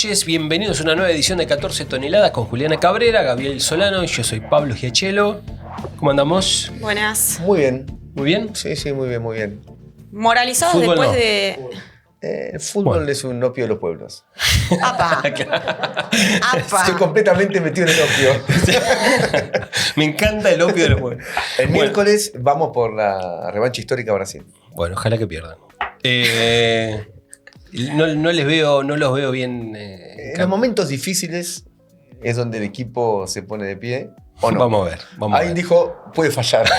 noches, bienvenidos a una nueva edición de 14 toneladas con Juliana Cabrera, Gabriel Solano y yo soy Pablo Giachelo. ¿Cómo andamos? Buenas. Muy bien. ¿Muy bien? Sí, muy bien, muy bien. Moralizados Fútbol después no. de... El fútbol es un opio de los pueblos. ¡Apa! Estoy completamente metido en el opio. Me encanta el opio de los pueblos. El miércoles vamos por la revancha histórica a Brasil. Bueno, ojalá que pierdan. No los veo bien. En los momentos difíciles es donde el equipo se pone de pie. ¿O no? Vamos a ver. Alguien dijo, puede fallar.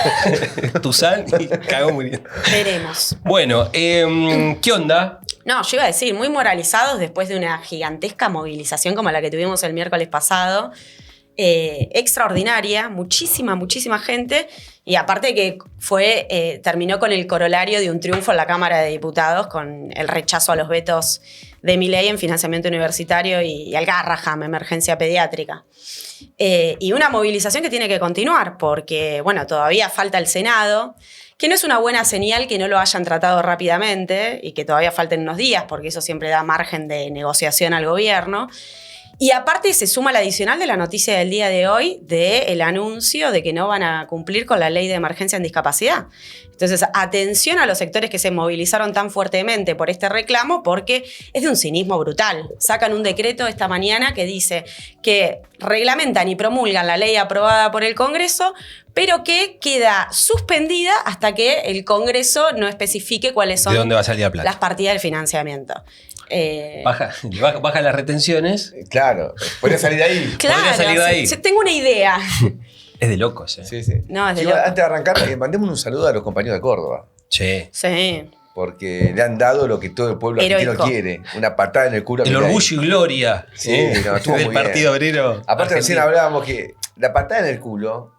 Tuzán y cagó muriendo. Veremos. Bueno, ¿qué onda? No, yo iba a decir, muy moralizados después de una gigantesca movilización como la que tuvimos el miércoles pasado. Extraordinaria, muchísima gente. Y aparte que terminó con el corolario de un triunfo en la Cámara de Diputados con el rechazo a los vetos de Milei en financiamiento universitario y al Garraham, emergencia pediátrica. Y una movilización que tiene que continuar porque, bueno, todavía falta el Senado, que no es una buena señal que no lo hayan tratado rápidamente y que todavía falten unos días, porque eso siempre da margen de negociación al gobierno. Y aparte se suma el adicional de la noticia del día de hoy del anuncio de que no van a cumplir con la ley de emergencia en discapacidad. Entonces, atención a los sectores que se movilizaron tan fuertemente por este reclamo porque es de un cinismo brutal. Sacan un decreto esta mañana que dice que reglamentan y promulgan la ley aprobada por el Congreso, pero que queda suspendida hasta que el Congreso no especifique cuáles son ¿De dónde va a salir la plata? las partidas del financiamiento. Baja las retenciones. Claro, podría salir de ahí. Claro, Podría salir de ahí. tengo una idea. Es de locos, ¿eh? Sí. No, es de Igual, loco. antes de arrancar, mandemos un saludo a los compañeros de Córdoba. Sí. Sí. Porque le han dado lo que todo el pueblo argentino Heroico. quiere. Una patada en el culo. a El Milei. orgullo y gloria. Sí, no, estuvo del muy Partido bien. Obrero. Aparte recién Argentino. hablábamos que la patada en el culo,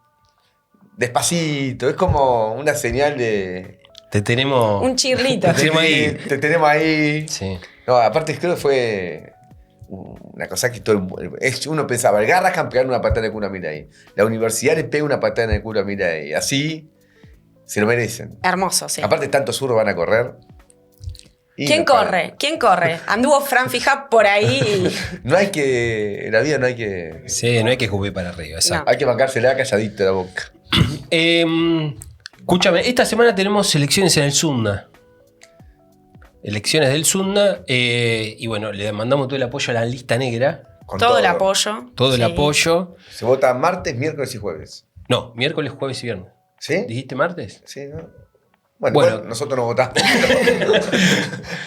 despacito, es como una señal de... Te tenemos. Un chirlito. Te tenemos ahí. Te tenemos ahí. Sí. No, aparte creo que fue una cosa que uno pensaba, el Garraham pegar una patada en el culo a Milei. La universidad le pega una patada en el culo a Milei. Así se lo merecen. Hermoso, sí. Aparte tantos zurdos van a correr. Y ¿Quién no paran. corre? ¿Quién corre? Anduvo Fran Fija por ahí. No hay que... En la vida no hay que... Sí, no hay que escupir para arriba, exacto. Hay que bancársela calladito de la boca. Escúchame, esta semana tenemos elecciones en el Sunda. Elecciones del Sunda. Y bueno, le mandamos todo el apoyo a la lista negra. Con Todo el apoyo. Todo el Sí. apoyo. Se vota martes, miércoles y jueves. No, miércoles, jueves y viernes. ¿Sí? ¿Dijiste martes? Sí, ¿no? Bueno, Bueno. igual nosotros no votamos.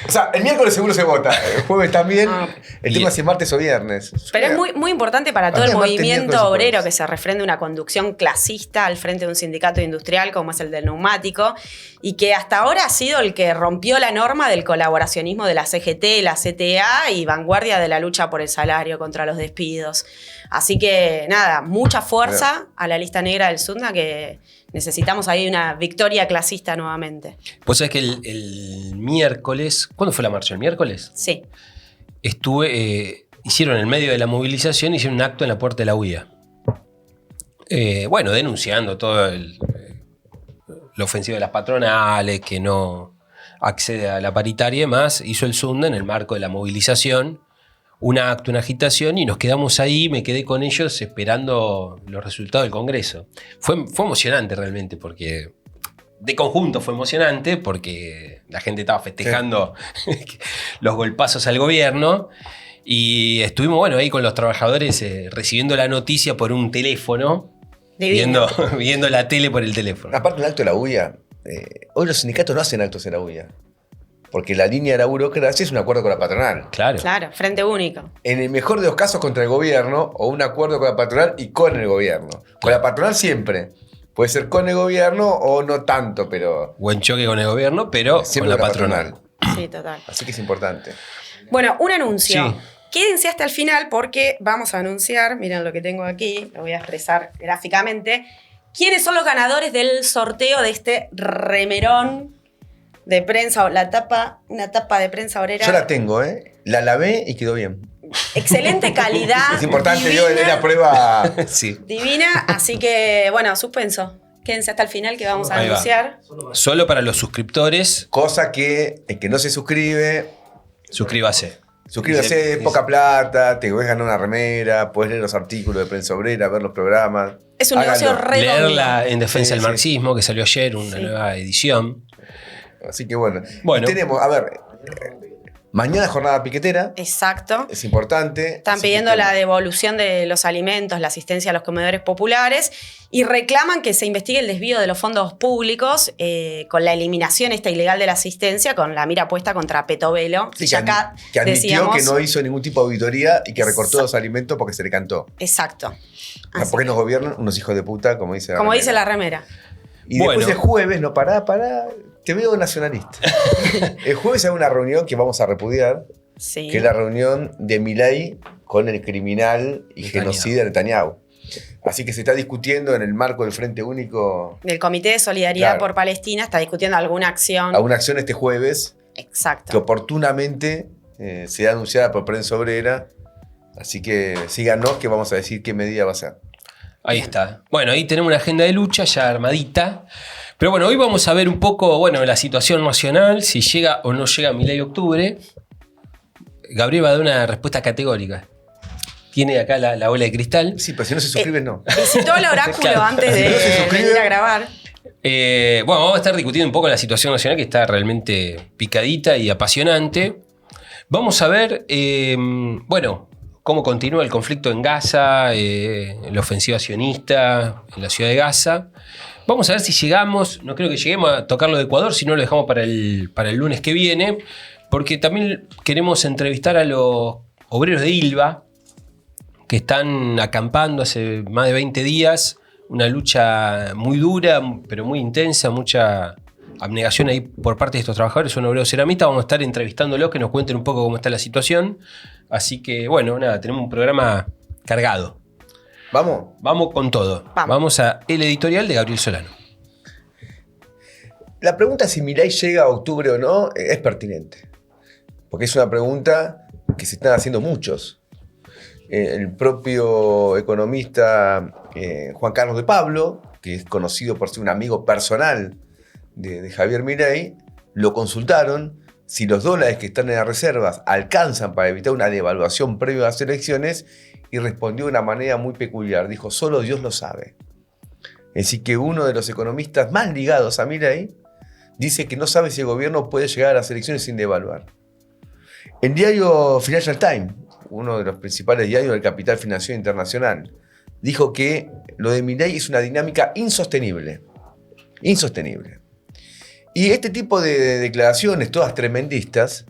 O sea, el miércoles seguro se vota. El jueves también. Ah. El Bien. tema es si es martes o viernes. Pero es muy importante para todo el Martes, movimiento miércoles y obrero jueves. que se refrende una conducción clasista al frente de un sindicato industrial como es el del neumático y que hasta ahora ha sido el que rompió la norma del colaboracionismo de la CGT, la CTA y vanguardia de la lucha por el salario contra los despidos. Así que nada, mucha fuerza a la lista negra del Sunda que necesitamos ahí una victoria clasista nuevamente. Pues sabés que el miércoles. ¿Cuándo fue la marcha? ¿El miércoles? Sí. Hicieron en el medio de la movilización, hicieron un acto en la puerta de la UIA. Bueno, denunciando todo la ofensiva de las patronales, que no accede a la paritaria y demás. Hizo el Sunda en el marco de la movilización, un acto, una agitación, y nos quedamos ahí, me quedé con ellos esperando los resultados del Congreso. Fue emocionante realmente, porque de conjunto fue emocionante, porque la gente estaba festejando los golpazos al gobierno, y estuvimos, bueno, ahí con los trabajadores recibiendo la noticia por un teléfono, Divino. viendo la tele por el teléfono. Aparte del acto de la UIA, hoy los sindicatos no hacen actos en la UIA. Porque la línea de la burocracia es un acuerdo con la patronal. Claro. Claro, frente único. En el mejor de los casos contra el gobierno, o un acuerdo con la patronal y con el gobierno. Con la patronal siempre. Puede ser con el gobierno o no tanto, pero Buen choque con el gobierno, pero siempre con la patronal. Sí, total. Así que es importante. Bueno, un anuncio. Sí. Quédense hasta el final porque vamos a anunciar, miren lo que tengo aquí, lo voy a expresar gráficamente, quiénes son los ganadores del sorteo de este remerón de prensa, una tapa de prensa obrera. Yo la tengo, ¿eh? La lavé y quedó bien. Excelente calidad. Es importante, divina, yo de la prueba. Sí. divina, así que, bueno, suspenso. Quédense hasta el final que vamos a Ahí va. anunciar. Solo para los suscriptores, Cosa que el que no se suscribe suscríbase. Suscríbase, poca plata, te puedes ganar una remera, puedes leer los artículos de Prensa Obrera, ver los programas. Es un negocio redondo. Leerla En Defensa del Marxismo, que salió ayer, una nueva edición. Así que bueno. Tenemos, a ver, mañana jornada piquetera. Exacto. Es importante. Están pidiendo la devolución de los alimentos, la asistencia a los comedores populares y reclaman que se investigue el desvío de los fondos públicos con la eliminación ilegal de la asistencia, con la mira puesta contra Petovelo. Sí, que admitió que no hizo ningún tipo de auditoría y que recortó los alimentos porque se le cantó. Exacto. ¿Por qué nos gobiernan unos hijos de puta, como dice la remera? Y después el jueves, no, pará, te veo nacionalista. El jueves hay una reunión que vamos a repudiar, que es la reunión de Milei con el criminal y genocida Netanyahu. Así que se está discutiendo en el marco del Frente Único. Del Comité de Solidaridad por Palestina, está discutiendo alguna acción. Alguna acción este jueves. Exacto. Que oportunamente será anunciada por Prensa Obrera. Así que síganos que vamos a decir qué medida va a ser. Ahí está. Bueno, ahí tenemos una agenda de lucha ya armadita. Pero bueno, hoy vamos a ver un poco, la situación nacional, si llega o no llega Milei octubre. Gabriel va a dar una respuesta categórica. Tiene acá la bola de cristal. Sí, pero si no se suscriben, no. Visitó el oráculo antes de venir a grabar. Vamos a estar discutiendo un poco la situación nacional, que está realmente picadita y apasionante. Vamos a ver, cómo continúa el conflicto en Gaza, la ofensiva sionista en la ciudad de Gaza. Vamos a ver si llegamos, no creo que lleguemos a tocar lo de Ecuador, si no lo dejamos para el lunes que viene, porque también queremos entrevistar a los obreros de Ilva, que están acampando hace más de 20 días, una lucha muy dura, pero muy intensa, mucha abnegación ahí por parte de estos trabajadores, son obreros ceramistas. Vamos a estar entrevistándolos, que nos cuenten un poco cómo está la situación. Así que, tenemos un programa cargado. Vamos con todo. Vamos a el editorial de Gabriel Solano. La pregunta si Milei llega a octubre o no es pertinente. Porque es una pregunta que se están haciendo muchos. El propio economista Juan Carlos de Pablo, que es conocido por ser un amigo personal de Javier Milei, lo consultaron si los dólares que están en las reservas alcanzan para evitar una devaluación previa a las elecciones, y respondió de una manera muy peculiar. Dijo, solo Dios lo sabe. Así que uno de los economistas más ligados a Milei dice que no sabe si el gobierno puede llegar a las elecciones sin devaluar. El diario Financial Times, uno de los principales diarios del capital financiero internacional, dijo que lo de Milei es una dinámica insostenible. Insostenible. Y este tipo de declaraciones, todas tremendistas,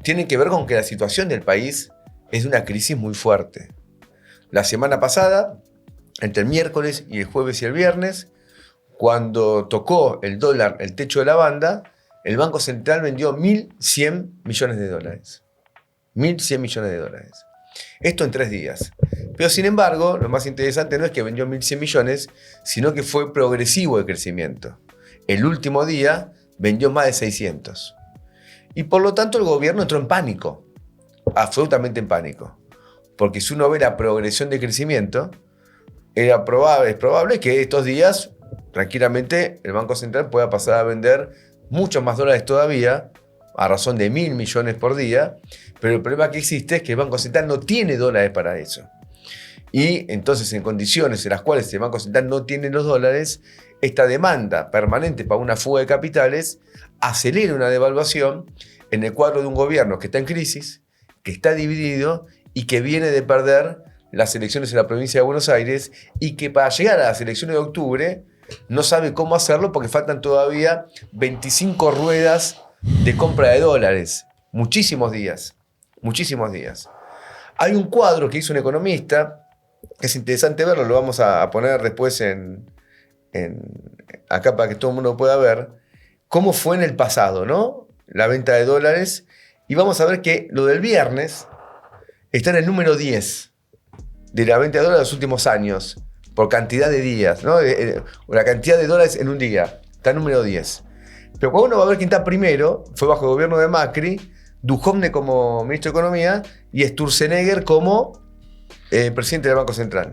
tienen que ver con que la situación del país es de una crisis muy fuerte. La semana pasada, entre el miércoles y el jueves y el viernes, cuando tocó el dólar el techo de la banda, el Banco Central vendió 1.100 millones de dólares. 1.100 millones de dólares. Esto en 3 días. Pero sin embargo, lo más interesante no es que vendió 1.100 millones, sino que fue progresivo el crecimiento. El último día vendió más de 600. Y por lo tanto el gobierno entró en pánico. Absolutamente en pánico. Porque si uno ve la progresión de crecimiento, es probable que estos días, tranquilamente, el Banco Central pueda pasar a vender muchos más dólares todavía, a razón de 1.000 millones por día, pero el problema que existe es que el Banco Central no tiene dólares para eso. Y entonces, en condiciones en las cuales el Banco Central no tiene los dólares, esta demanda permanente para una fuga de capitales acelera una devaluación en el cuadro de un gobierno que está en crisis, que está dividido y que viene de perder las elecciones en la provincia de Buenos Aires, y que para llegar a las elecciones de octubre no sabe cómo hacerlo porque faltan todavía 25 ruedas de compra de dólares. Muchísimos días. Muchísimos días. Hay un cuadro que hizo un economista, que es interesante verlo, lo vamos a poner después acá para que todo el mundo pueda ver, cómo fue en el pasado, ¿no? La venta de dólares. Y vamos a ver que lo del viernes está en el número 10 de la venta de dólares de los últimos años, por cantidad de días, ¿no? La cantidad de dólares en un día, está en el número 10. Pero cuando uno va a ver quién está primero, fue bajo el gobierno de Macri, Duhovne como ministro de Economía y Sturzenegger como presidente del Banco Central.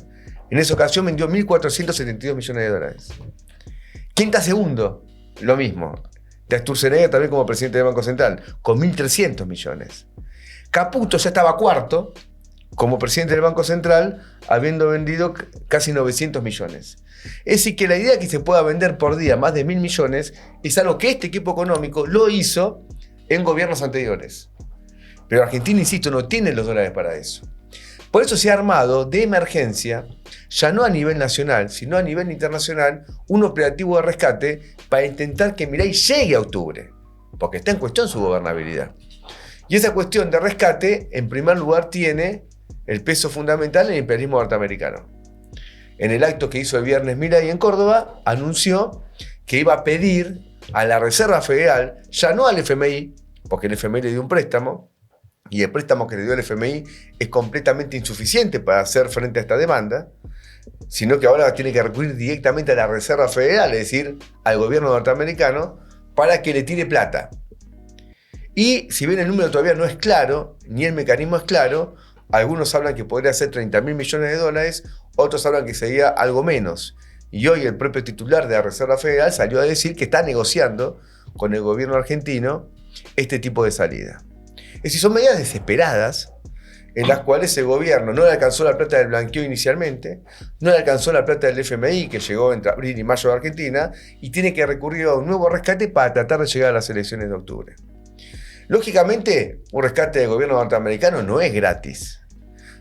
En esa ocasión vendió 1.472 millones de dólares. ¿Quién está segundo? Lo mismo. Está Sturzenegger también como presidente del Banco Central, con 1.300 millones. Caputo ya estaba cuarto como presidente del Banco Central, habiendo vendido casi 900 millones. Es decir, que la idea de que se pueda vender por día más de 1.000 millones es algo que este equipo económico lo hizo en gobiernos anteriores. Pero Argentina, insisto, no tiene los dólares para eso. Por eso se ha armado de emergencia, ya no a nivel nacional, sino a nivel internacional, un operativo de rescate para intentar que Milei llegue a octubre, porque está en cuestión su gobernabilidad. Y esa cuestión de rescate, en primer lugar, tiene el peso fundamental en el imperialismo norteamericano. En el acto que hizo el viernes Milei en Córdoba, anunció que iba a pedir a la Reserva Federal, ya no al FMI, porque el FMI le dio un préstamo, y el préstamo que le dio el FMI es completamente insuficiente para hacer frente a esta demanda, sino que ahora tiene que recurrir directamente a la Reserva Federal, es decir, al gobierno norteamericano, para que le tire plata. Y si bien el número todavía no es claro, ni el mecanismo es claro, algunos hablan que podría ser 30.000 millones de dólares, otros hablan que sería algo menos. Y hoy el propio titular de la Reserva Federal salió a decir que está negociando con el gobierno argentino este tipo de salida. Es decir, son medidas desesperadas en las cuales el gobierno no le alcanzó la plata del blanqueo inicialmente, no le alcanzó la plata del FMI que llegó entre abril y mayo de Argentina y tiene que recurrir a un nuevo rescate para tratar de llegar a las elecciones de octubre. Lógicamente, un rescate del gobierno norteamericano no es gratis.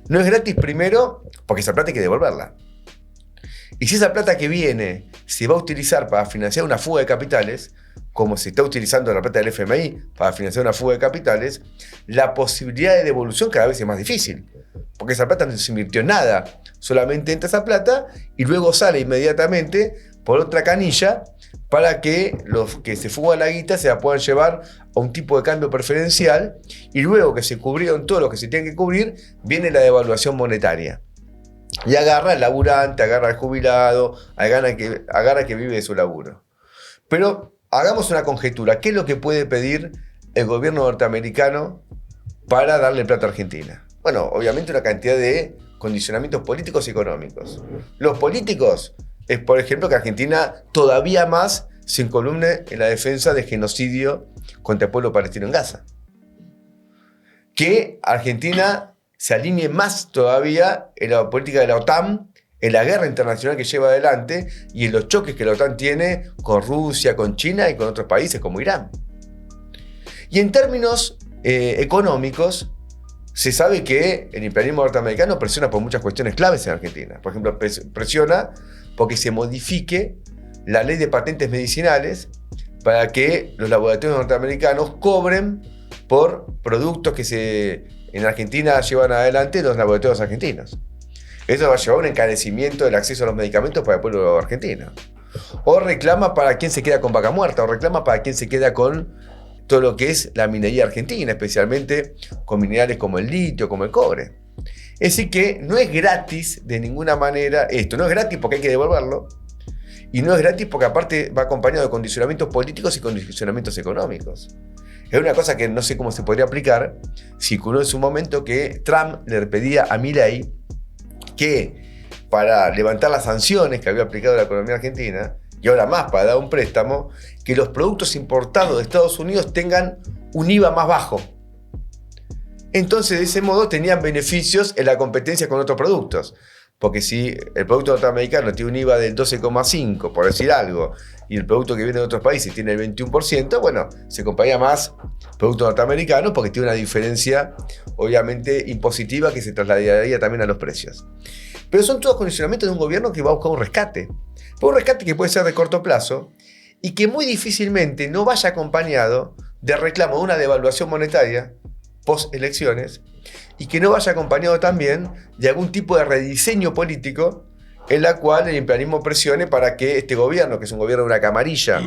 No es gratis primero porque esa plata hay que devolverla. Y si esa plata que viene se va a utilizar para financiar una fuga de capitales, como se está utilizando la plata del FMI para financiar una fuga de capitales, la posibilidad de devolución cada vez es más difícil. Porque esa plata no se invirtió en nada, solamente entra esa plata y luego sale inmediatamente por otra canilla para que los que se fugan la guita se la puedan llevar a un tipo de cambio preferencial y luego que se cubrieron todo lo que se tiene que cubrir, viene la devaluación monetaria. Y agarra al laburante, agarra al jubilado, agarra que vive de su laburo. Pero hagamos una conjetura. ¿Qué es lo que puede pedir el gobierno norteamericano para darle plata a Argentina? Bueno, obviamente una cantidad de condicionamientos políticos y económicos. Los políticos es, por ejemplo, que Argentina todavía más se encolumne en la defensa del genocidio contra el pueblo palestino en Gaza. Que Argentina se alinee más todavía en la política de la OTAN, en la guerra internacional que lleva adelante y en los choques que la OTAN tiene con Rusia, con China y con otros países como Irán. Y en términos económicos, se sabe que el imperialismo norteamericano presiona por muchas cuestiones claves en Argentina. Por ejemplo, presiona porque se modifique la ley de patentes medicinales para que los laboratorios norteamericanos cobren por productos que en Argentina llevan adelante los laboratorios argentinos. Eso va a llevar a un encarecimiento del acceso a los medicamentos para el pueblo argentino. O reclama para quien se queda con vaca muerta, o reclama para quien se queda con todo lo que es la minería argentina, especialmente con minerales como el litio, como el cobre. Es decir que no es gratis de ninguna manera esto. No es gratis porque hay que devolverlo. Y no es gratis porque aparte va acompañado de condicionamientos políticos y condicionamientos económicos. Es una cosa que no sé cómo se podría aplicar. Circuló en su momento que Trump le pedía a Milei que para levantar las sanciones que había aplicado la economía argentina, y ahora más para dar un préstamo, que los productos importados de Estados Unidos tengan un IVA más bajo. Entonces, de ese modo, tenían beneficios en la competencia con otros productos. Porque si el producto norteamericano tiene un IVA del 12,5%, por decir algo, y el producto que viene de otros países tiene el 21%, bueno, se compraría más producto norteamericano porque tiene una diferencia, obviamente, impositiva que se trasladaría también a los precios. Pero son todos condicionamientos de un gobierno que va a buscar un rescate. Pero un rescate que puede ser de corto plazo y que muy difícilmente no vaya acompañado de reclamo de una devaluación monetaria post-elecciones y que no vaya acompañado también de algún tipo de rediseño político en la cual el imperialismo presione para que este gobierno, que es un gobierno de una camarilla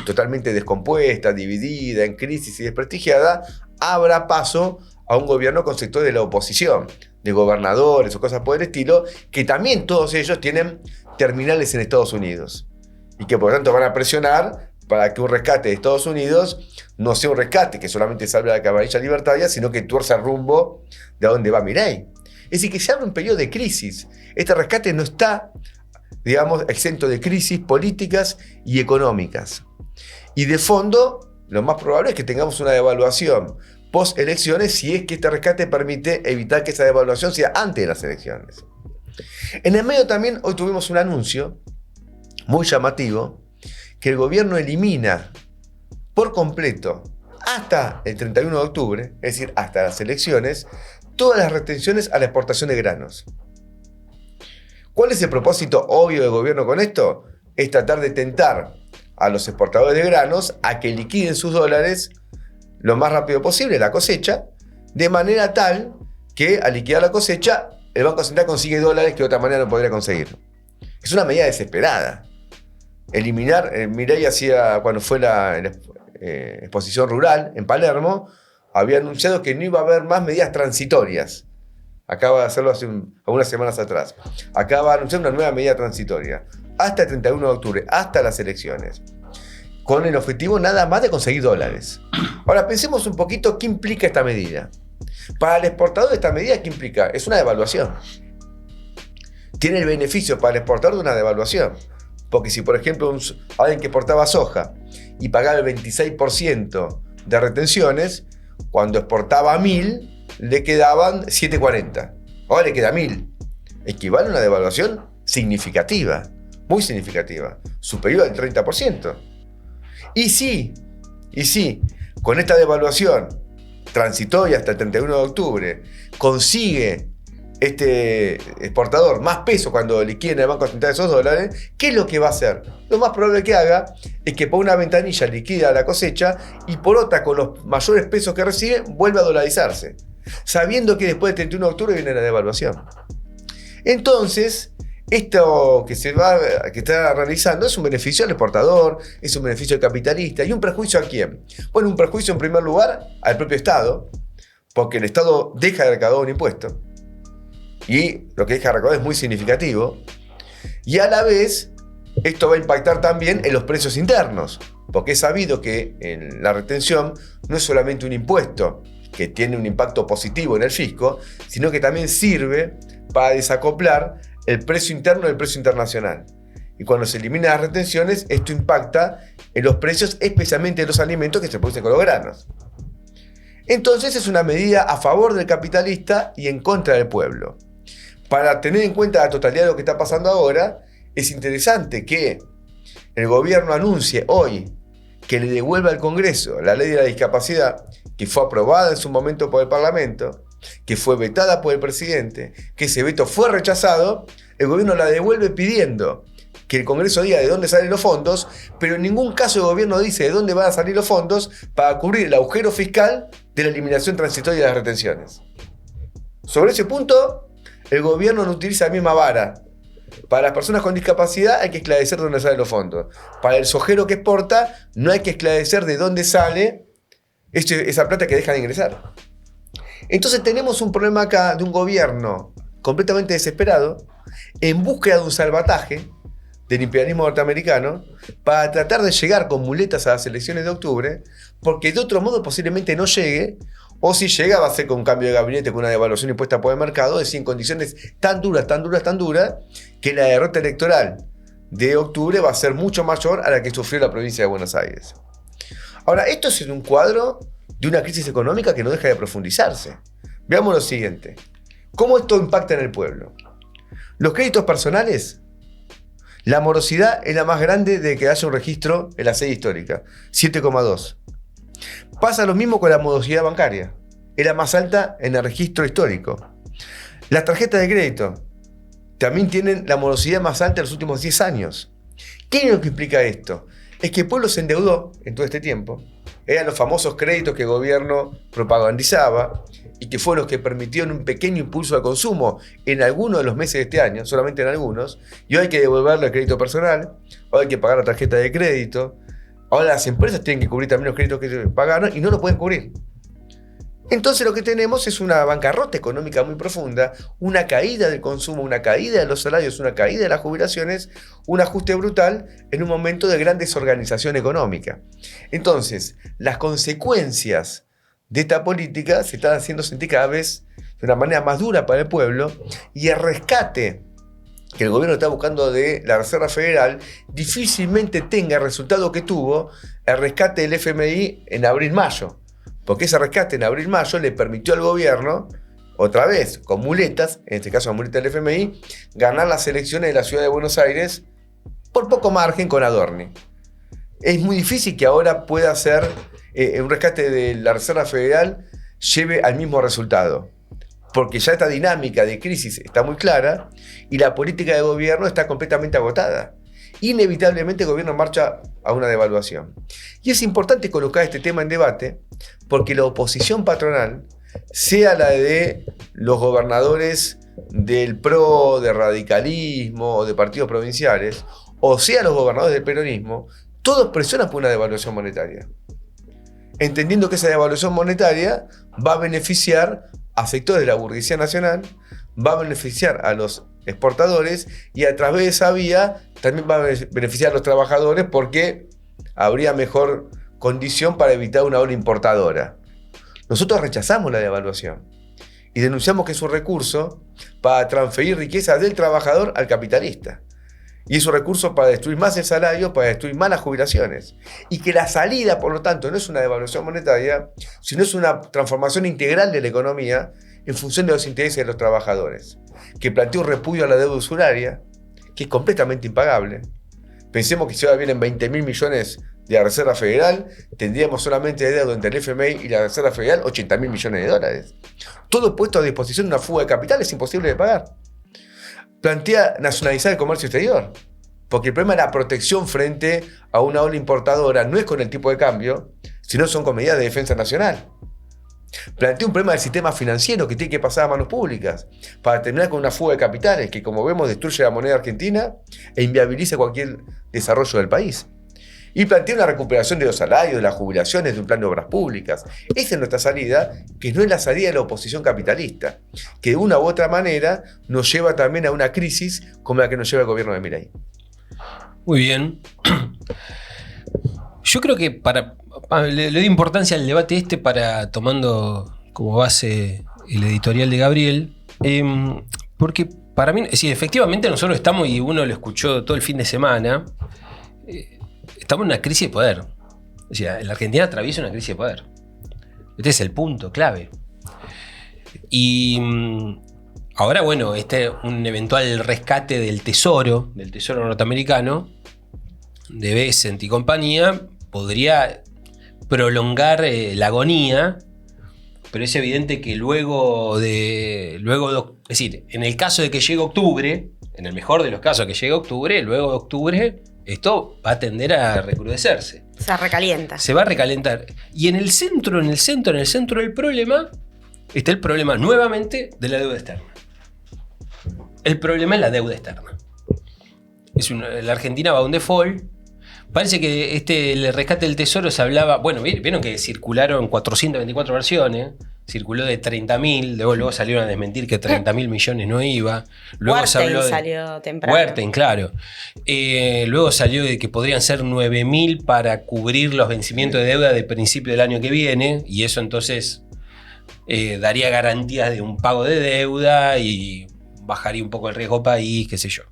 totalmente descompuesta, dividida, en crisis y desprestigiada, abra paso a un gobierno con sectores de la oposición, de gobernadores o cosas por el estilo, que también todos ellos tienen terminales en Estados Unidos y que por lo tanto van a presionar para que un rescate de Estados Unidos no sea un rescate que solamente salve a la camarilla libertaria, sino que tuerza el rumbo de a dónde va Milei. Es decir, que se abre un periodo de crisis. Este rescate no está, digamos, exento de crisis políticas y económicas. Y de fondo, lo más probable es que tengamos una devaluación post elecciones si es que este rescate permite evitar que esa devaluación sea antes de las elecciones. En el medio también hoy tuvimos un anuncio muy llamativo que el gobierno elimina por completo hasta el 31 de octubre, es decir, hasta las elecciones, todas las retenciones a la exportación de granos. ¿Cuál es el propósito obvio del gobierno con esto? Es tratar de tentar a los exportadores de granos a que liquiden sus dólares lo más rápido posible, la cosecha, de manera tal que al liquidar la cosecha, el Banco Central consigue dólares que de otra manera no podría conseguir. Es una medida desesperada. Eliminar, Milei hacía, cuando fue la exposición rural en Palermo, había anunciado que no iba a haber más medidas transitorias. Acaba de hacerlo hace algunas semanas atrás. Acaba de anunciar una nueva medida transitoria. Hasta el 31 de octubre, hasta las elecciones. Con el objetivo nada más de conseguir dólares. Ahora pensemos un poquito qué implica esta medida. Para el exportador esta medida, ¿qué implica? Es una devaluación. Tiene el beneficio para el exportador de una devaluación. Porque si, por ejemplo, alguien que exportaba soja y pagaba el 26% de retenciones, cuando exportaba 1.000, le quedaban 7.40. Ahora le queda 1.000. Equivale a una devaluación significativa, muy significativa, superior al 30%. Y sí, con esta devaluación transitoria hasta el 31 de octubre, consigue este exportador más peso cuando liquiden el Banco Central esos dólares, ¿qué es lo que va a hacer? Lo más probable que haga es que por una ventanilla liquida la cosecha y por otra, con los mayores pesos que recibe, vuelve a dolarizarse, sabiendo que después del 31 de octubre viene la devaluación. Entonces, esto que está realizando es un beneficio al exportador, es un beneficio al capitalista. ¿Y un perjuicio a quién? Bueno, un perjuicio en primer lugar al propio Estado, porque el Estado deja de recaudar un impuesto. Y lo que deja de recaudar es muy significativo. Y a la vez, esto va a impactar también en los precios internos, porque es sabido que en la retención no es solamente un impuesto que tiene un impacto positivo en el fisco, sino que también sirve para desacoplar el precio interno del precio internacional. Y cuando se eliminan las retenciones, esto impacta en los precios, especialmente de los alimentos que se producen con los granos. Entonces es una medida a favor del capitalista y en contra del pueblo. Para tener en cuenta la totalidad de lo que está pasando ahora, es interesante que el gobierno anuncie hoy que le devuelva al Congreso la ley de la discapacidad, que fue aprobada en su momento por el Parlamento, que fue vetada por el presidente, que ese veto fue rechazado. El gobierno la devuelve pidiendo que el Congreso diga de dónde salen los fondos, pero en ningún caso el gobierno dice de dónde van a salir los fondos para cubrir el agujero fiscal de la eliminación transitoria de las retenciones. Sobre ese punto, el gobierno no utiliza la misma vara. Para las personas con discapacidad hay que esclarecer de dónde salen los fondos. Para el sojero que exporta, no hay que esclarecer de dónde sale esa plata que deja de ingresar. Entonces tenemos un problema acá de un gobierno completamente desesperado, en búsqueda de un salvataje del imperialismo norteamericano, para tratar de llegar con muletas a las elecciones de octubre, porque de otro modo posiblemente no llegue, o si llega va a ser con un cambio de gabinete, con una devaluación impuesta por el mercado, es decir, en condiciones tan duras, que la derrota electoral de octubre va a ser mucho mayor a la que sufrió la provincia de Buenos Aires. Ahora, esto es un cuadro de una crisis económica que no deja de profundizarse. Veamos lo siguiente. ¿Cómo esto impacta en el pueblo? Los créditos personales, la morosidad es la más grande de que haya un registro en la serie histórica, 7,2. Pasa lo mismo con la morosidad bancaria, es la más alta en el registro histórico. Las tarjetas de crédito también tienen la morosidad más alta en los últimos 10 años. ¿Qué es lo que implica esto? Es que el pueblo se endeudó en todo este tiempo. Eran los famosos créditos que el gobierno propagandizaba y que fueron los que permitieron un pequeño impulso al consumo en algunos de los meses de este año, solamente en algunos. Y hoy hay que devolverle el crédito personal, hoy hay que pagar la tarjeta de crédito. Ahora las empresas tienen que cubrir también los créditos que pagaron y no lo pueden cubrir. Entonces lo que tenemos es una bancarrota económica muy profunda, una caída del consumo, una caída de los salarios, una caída de las jubilaciones, un ajuste brutal en un momento de gran desorganización económica. Entonces, las consecuencias de esta política se están haciendo sentir cada vez de una manera más dura para el pueblo, y el rescate que el gobierno está buscando de la Reserva Federal difícilmente tenga el resultado que tuvo el rescate del FMI en abril-mayo. Porque ese rescate en abril-mayo le permitió al gobierno, otra vez, con muletas, en este caso muletas del FMI, ganar las elecciones de la ciudad de Buenos Aires por poco margen con Adorni. Es muy difícil que ahora pueda ser un rescate de la Reserva Federal lleve al mismo resultado. Porque ya esta dinámica de crisis está muy clara y la política de gobierno está completamente agotada. Inevitablemente el gobierno marcha a una devaluación. Y es importante colocar este tema en debate porque la oposición patronal, sea la de los gobernadores del PRO, de radicalismo o de partidos provinciales, o sea los gobernadores del peronismo, todos presionan por una devaluación monetaria. Entendiendo que esa devaluación monetaria va a beneficiar a sectores de la burguesía nacional, va a beneficiar a los exportadores y a través de esa vía también va a beneficiar a los trabajadores porque habría mejor condición para evitar una ola importadora. Nosotros rechazamos la devaluación y denunciamos que es un recurso para transferir riqueza del trabajador al capitalista. Y es un recurso para destruir más el salario, para destruir más las jubilaciones. Y que la salida, por lo tanto, no es una devaluación monetaria, sino es una transformación integral de la economía en función de los intereses de los trabajadores. Que plantea un repudio a la deuda usuraria, que es completamente impagable. Pensemos que si ahora vienen 20.000 millones de la Reserva Federal, tendríamos solamente de deuda entre el FMI y la Reserva Federal 80.000 millones de dólares. Todo puesto a disposición de una fuga de capital es imposible de pagar. Plantea nacionalizar el comercio exterior, porque el problema de la protección frente a una ola importadora no es con el tipo de cambio, sino son con medidas de defensa nacional. Plantea un problema del sistema financiero que tiene que pasar a manos públicas para terminar con una fuga de capitales que, como vemos, destruye la moneda argentina e inviabiliza cualquier desarrollo del país. Y plantea una recuperación de los salarios, de las jubilaciones, de un plan de obras públicas. Esa es nuestra salida, que no es la salida de la oposición capitalista, que de una u otra manera nos lleva también a una crisis como la que nos lleva el gobierno de Milei. Muy bien. Yo creo que le doy importancia al debate tomando como base el editorial de Gabriel, porque para mí, sí, efectivamente nosotros estamos, y uno lo escuchó todo el fin de semana, estamos en una crisis de poder. O sea, la Argentina atraviesa una crisis de poder. Este es el punto clave. Y ahora, bueno, un eventual rescate del tesoro norteamericano, de Bessent y compañía, podría prolongar la agonía, pero es evidente que es decir, en el caso de que llegue octubre, en el mejor de los casos que llegue octubre, luego de octubre, esto va a tender a recrudecerse. Se recalienta. Se va a recalentar. Y en el centro del problema, está el problema nuevamente de la deuda externa. El problema es la deuda externa. La Argentina va a un default. Parece que el rescate del tesoro se hablaba. Bueno, vieron que circularon 424 versiones. Circuló de 30.000, luego salieron a desmentir que 30.000 millones no iba. Luego se habló salió temprano. Huerten, claro. Luego salió de que podrían ser 9.000 para cubrir los vencimientos de deuda de principio del año que viene. Y eso entonces daría garantías de un pago de deuda y bajaría un poco el riesgo país, qué sé yo.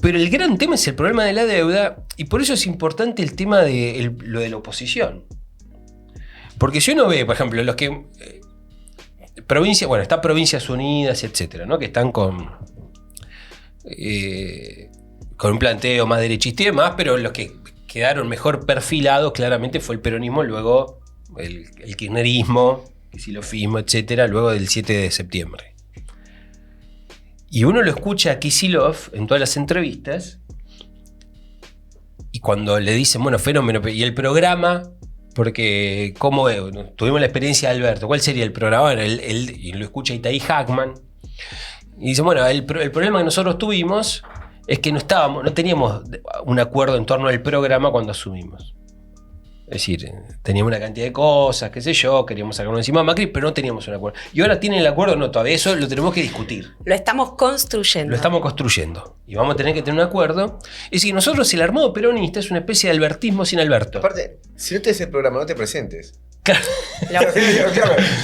Pero el gran tema es el problema de la deuda, y por eso es importante el tema de lo de la oposición. Porque si uno ve, por ejemplo, los que está Provincias Unidas, etcétera, ¿no? Que están con un planteo más derechista y demás, pero los que quedaron mejor perfilados claramente fue el peronismo, luego el kirchnerismo, el kicilofismo, etcétera, luego del 7 de septiembre. Y uno lo escucha a Kicillof en todas las entrevistas, y cuando le dicen, bueno, fenómeno, y el programa, porque ¿cómo tuvimos la experiencia de Alberto? ¿Cuál sería el programa? Bueno, y lo escucha Itaí Hackman, y dice, bueno, el problema que nosotros tuvimos es que no teníamos un acuerdo en torno al programa cuando asumimos. Es decir, teníamos una cantidad de cosas, qué sé yo, queríamos sacarnos encima a Macri, pero no teníamos un acuerdo. Y ahora tienen el acuerdo, no, todavía eso lo tenemos que discutir. Lo estamos construyendo. Lo estamos construyendo. Y vamos a tener que tener un acuerdo. Es decir, nosotros, el armado peronista es una especie de albertismo sin Alberto. Aparte, si no tenés el programa, no te presentes. Claro.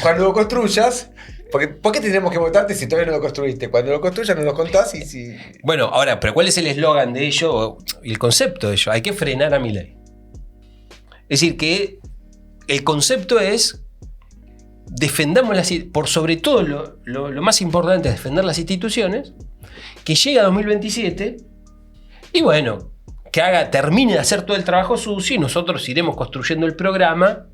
Cuando lo construyas, ¿por qué tendríamos que votarte si todavía no lo construiste? Cuando lo construyas nos lo contás y si... Bueno, ahora, pero ¿cuál es el eslogan de ello? El concepto de ello. Hay que frenar a Milei. Es decir, que el concepto es defendamos por sobre todo lo más importante es defender las instituciones, que llega 2027 y bueno, que termine de hacer todo el trabajo sucio y nosotros iremos construyendo el programa.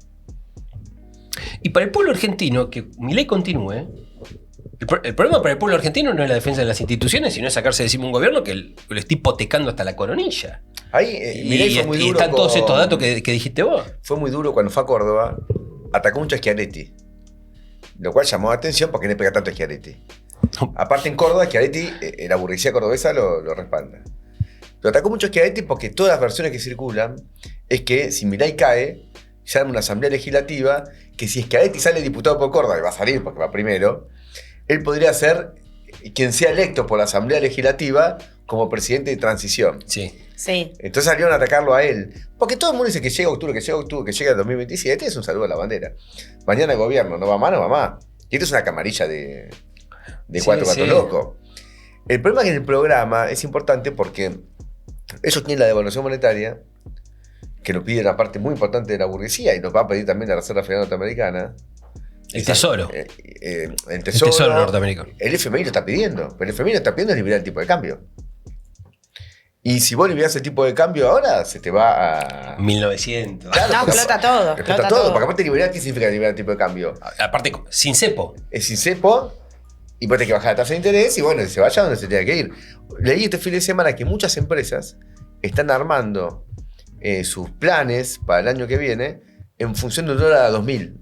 Y para el pueblo argentino, que Milei continúe, el problema para el pueblo argentino no es la defensa de las instituciones, sino es sacarse de encima un gobierno que lo está hipotecando hasta la coronilla. Ahí Milei fue muy duro. Y están todos estos datos que dijiste vos. Fue muy duro cuando fue a Córdoba, atacó mucho a Schiaretti. Lo cual llamó la atención porque no pega tanto a Schiaretti. Aparte en Córdoba, Schiaretti, la burguesía cordobesa lo respalda. Pero atacó mucho a Schiaretti porque todas las versiones que circulan es que si Milei cae, se arma una asamblea legislativa que si Schiaretti sale diputado por Córdoba, y va a salir porque va primero, él podría ser quien sea electo por la asamblea legislativa como presidente de transición. Sí. Sí. Entonces salieron a atacarlo a él. Porque todo el mundo dice que llega octubre, que llega el 2027, es un saludo a la bandera. Mañana el gobierno, no va más. Y esto es una camarilla de cuatro gatos locos. El problema es que en el programa es importante porque ellos tienen la devaluación monetaria, que lo pide una parte muy importante de la burguesía y nos va a pedir también la Reserva Federal Norteamericana. El Tesoro. El Tesoro norteamericano. El FMI lo está pidiendo. Pero el FMI lo está pidiendo es liberar el tipo de cambio. Y si vos liberás el tipo de cambio ahora, se te va a... 1900. Claro, No, explota todo. Explota todo. Porque aparte liberar, ¿qué significa liberar el tipo de cambio? Aparte, sin cepo. Es sin cepo, y vos tenés que bajar la tasa de interés, y bueno, se vaya donde se tenga que ir. Leí este fin de semana que muchas empresas están armando sus planes para el año que viene en función de $1 a 2000.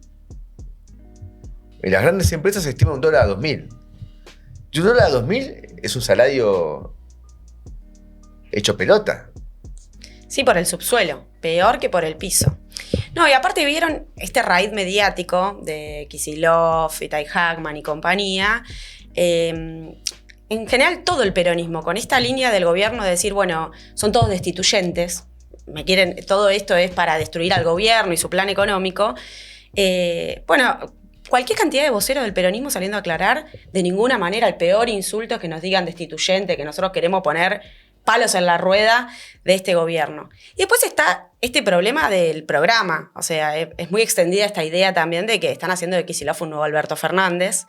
En las grandes empresas se estima $1 a 2000. Y $1 a 2000 es un salario hecho pelota. Sí, por el subsuelo. Peor que por el piso. No, y aparte vieron este raid mediático de Kicillof, Itay Hackman y compañía. En general todo el peronismo, con esta línea del gobierno de decir, bueno, son todos destituyentes, todo esto es para destruir al gobierno y su plan económico. Bueno, cualquier cantidad de voceros del peronismo saliendo a aclarar, de ninguna manera el peor insulto es que nos digan destituyente, que nosotros queremos poner palos en la rueda de este gobierno. Y después está este problema del programa. O sea, es muy extendida esta idea también de que están haciendo de Kicillof un nuevo Alberto Fernández.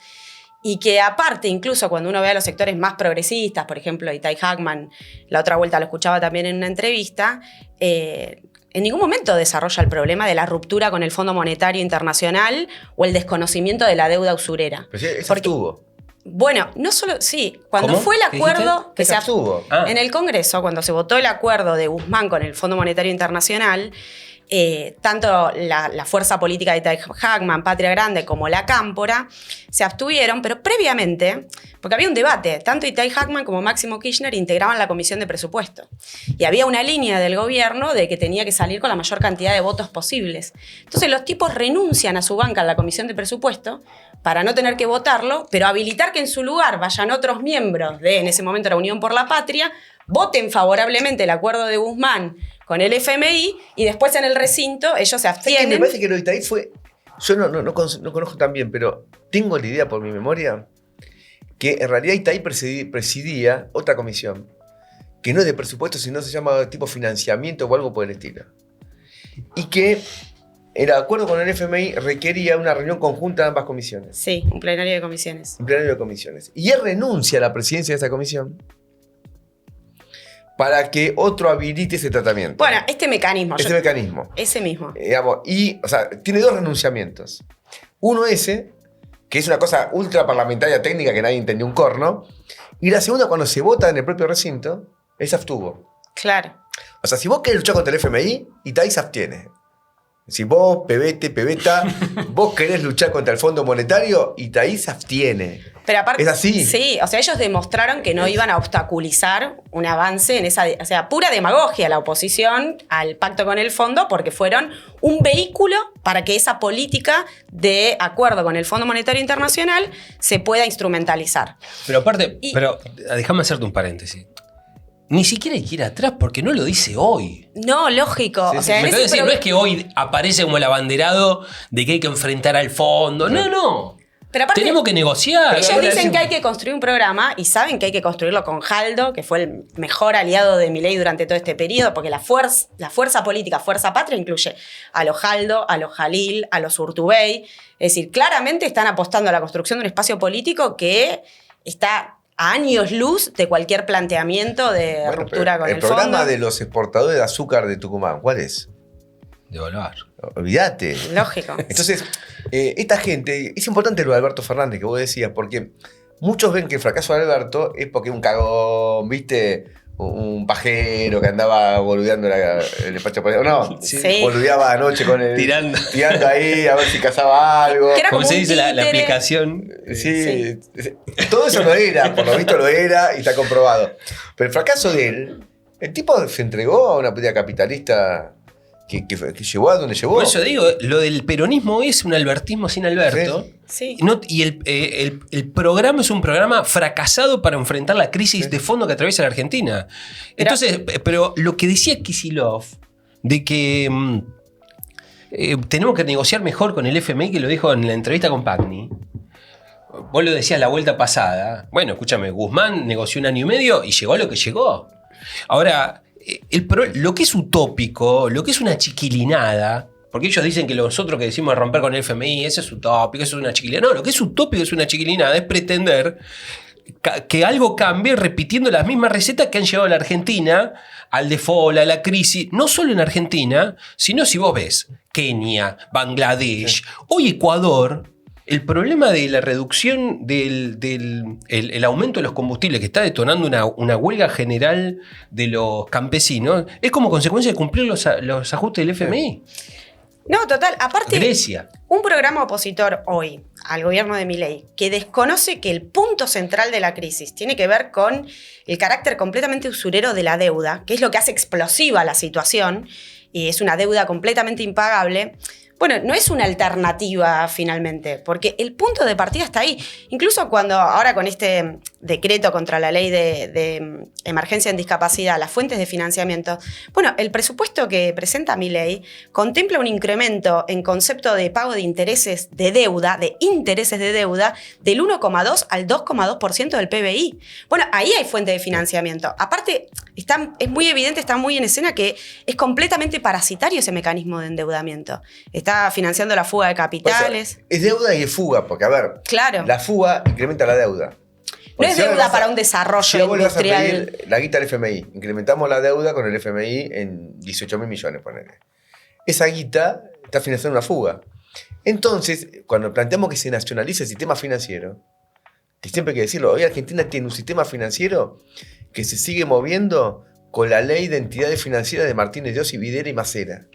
Y que aparte, incluso cuando uno ve a los sectores más progresistas, por ejemplo, Itay Hackman, la otra vuelta lo escuchaba también en una entrevista, en ningún momento desarrolla el problema de la ruptura con el Fondo Monetario Internacional o el desconocimiento de la deuda usurera. Pero eso estuvo. Bueno, no solo, sí, cuando ¿Cómo? fue el acuerdo que se abstuvo. en el Congreso, cuando se votó el acuerdo de Guzmán con el Fondo Monetario Internacional, tanto la fuerza política de Itay Hackman, Patria Grande, como la Cámpora, se abstuvieron, pero previamente, porque había un debate, tanto Itay Hackman como Máximo Kirchner integraban la Comisión de Presupuesto. Y había una línea del gobierno de que tenía que salir con la mayor cantidad de votos posibles. Entonces los tipos renuncian a su banca en la Comisión de Presupuesto para no tener que votarlo, pero habilitar que en su lugar vayan otros miembros de, en ese momento, la Unión por la Patria, voten favorablemente el acuerdo de Guzmán con el FMI y después en el recinto ellos se abstienen. Me parece que lo de Itay fue... Yo no conozco tan bien, pero tengo la idea por mi memoria que en realidad Itay presidía otra comisión que no es de presupuesto, sino se llama tipo financiamiento o algo por el estilo. Y que el acuerdo con el FMI requería una reunión conjunta de ambas comisiones. Sí, un plenario de comisiones. Un plenario de comisiones. Y él renuncia a la presidencia de esa comisión para que otro habilite ese tratamiento. Bueno, este mecanismo. Ese mismo. Digamos. Y, o sea, tiene dos renunciamientos. Uno ese, que es una cosa ultra parlamentaria técnica que nadie entendió un corno. Y la segunda, cuando se vota en el propio recinto, él se abstuvo. Claro. O sea, si vos querés luchar contra el FMI, Itay se abstiene. Si vos, pebeta, vos querés luchar contra el Fondo Monetario, Itay se abstiene. Pero aparte, ¿es así? Sí, o sea, ellos demostraron que no iban a obstaculizar un avance en esa, o sea, pura demagogia la oposición al pacto con el fondo, porque fueron un vehículo para que esa política de acuerdo con el Fondo Monetario Internacional se pueda instrumentalizar. Pero aparte, déjame hacerte un paréntesis. Ni siquiera hay que ir atrás porque no lo dice hoy. No, lógico. Sí, o sea, ¿Me decir? No es que hoy aparece como el abanderado de que hay que enfrentar al fondo. No. Pero aparte, tenemos que negociar. ellos ahora dicen es- que hay que construir un programa y saben que hay que construirlo con Jaldo, que fue el mejor aliado de Milei durante todo este periodo, porque la fuerza política, fuerza patria, incluye a los Jaldo, a los Jalil, a los Urtubey. Es decir, claramente están apostando a la construcción de un espacio político que está a años luz de cualquier planteamiento de Bueno, ruptura pero con el programa fondo. de los exportadores de azúcar de Tucumán, ¿cuál es? Devaluar. Olvídate. Lógico. Entonces, esta gente, es importante lo de Alberto Fernández que vos decías, porque muchos ven que el fracaso de Alberto es porque es un cagón, ¿viste? Un pajero que andaba boludeando el despacho político. No, Sí. boludeaba anoche con el. Tirando. Tirando ahí a ver si cazaba algo. Que era ¿Cómo como se un dice la títere. aplicación? Sí, todo eso no era, por lo visto lo era y está comprobado. Pero el fracaso de él, el tipo se entregó a una política capitalista que llevó a donde llevó. Por eso digo, lo del peronismo es un albertismo sin Alberto. Sí. Y el programa es un programa fracasado para enfrentar la crisis de fondo que atraviesa la Argentina. Entonces, pero lo que decía Kicillof, de que tenemos que negociar mejor con el FMI, que lo dijo en la entrevista con Pagni. Vos lo decías la vuelta pasada. Bueno, escúchame, Guzmán negoció 1 año y medio y llegó a lo que llegó. Ahora, lo que es utópico, lo que es una chiquilinada, porque ellos dicen que nosotros que decimos de romper con el FMI, eso es utópico, eso es una chiquilinada. No, lo que es utópico es una chiquilinada, es pretender que algo cambie repitiendo las mismas recetas que han llevado a la Argentina al default, a la crisis, no solo en Argentina, sino si vos ves Kenia, Bangladesh, hoy Ecuador. El problema de la reducción el aumento de los combustibles que está detonando una huelga general de los campesinos es como consecuencia de cumplir los ajustes del FMI. No, total. Aparte, Grecia. un programa opositor hoy al gobierno de Milei que desconoce que el punto central de la crisis tiene que ver con el carácter completamente usurero de la deuda, que es lo que hace explosiva la situación, y es una deuda completamente impagable. Bueno, no es una alternativa finalmente, porque el punto de partida está ahí. Incluso cuando ahora con este decreto contra la ley de emergencia en discapacidad, las fuentes de financiamiento, bueno, el presupuesto que presenta Milei contempla un incremento en concepto de pago de intereses de deuda, del 1,2 al 2,2% del PBI. Bueno, ahí hay fuente de financiamiento. Aparte, es muy evidente, está muy en escena que es completamente parasitario ese mecanismo de endeudamiento. Está financiando la fuga de capitales. O sea, es deuda y es fuga, porque a ver, Claro. la fuga incrementa la deuda. No Porque es si ahora deuda vas a- para un desarrollo si vos le vas a industrial. pedir la guita al FMI, incrementamos la deuda con el FMI en 18.000 millones, ponele. Esa guita está financiando una fuga. Entonces, cuando planteamos que se nacionalice el sistema financiero, que siempre hay que decirlo, hoy Argentina tiene un sistema financiero que se sigue moviendo con la ley de entidades financieras de Martínez de Oz, Videla y Macera.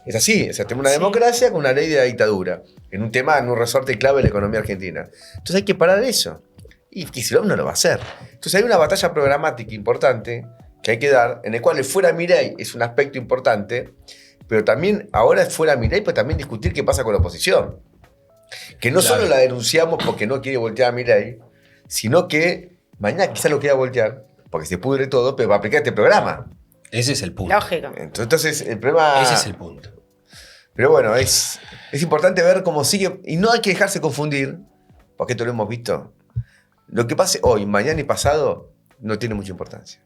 Es así, o sea, tenemos una democracia con una ley de la dictadura, en un resorte clave de la economía argentina. Entonces hay que parar eso. Y Kicillof no lo va a hacer. Entonces hay una batalla programática importante que hay que dar, en el cual el fuera Milei es un aspecto importante, pero también ahora es fuera Milei, pero también discutir qué pasa con la oposición. Que no Claro. solo la denunciamos porque no quiere voltear a Milei, sino que mañana quizás lo quiera voltear, porque se pudre todo, pero va a aplicar este programa. Ese es el punto. Lógico. Entonces el problema... Ese es el punto. Pero bueno, es importante ver cómo sigue. Y no hay que dejarse confundir, porque esto lo hemos visto. Lo que pase hoy, mañana y pasado no tiene mucha importancia.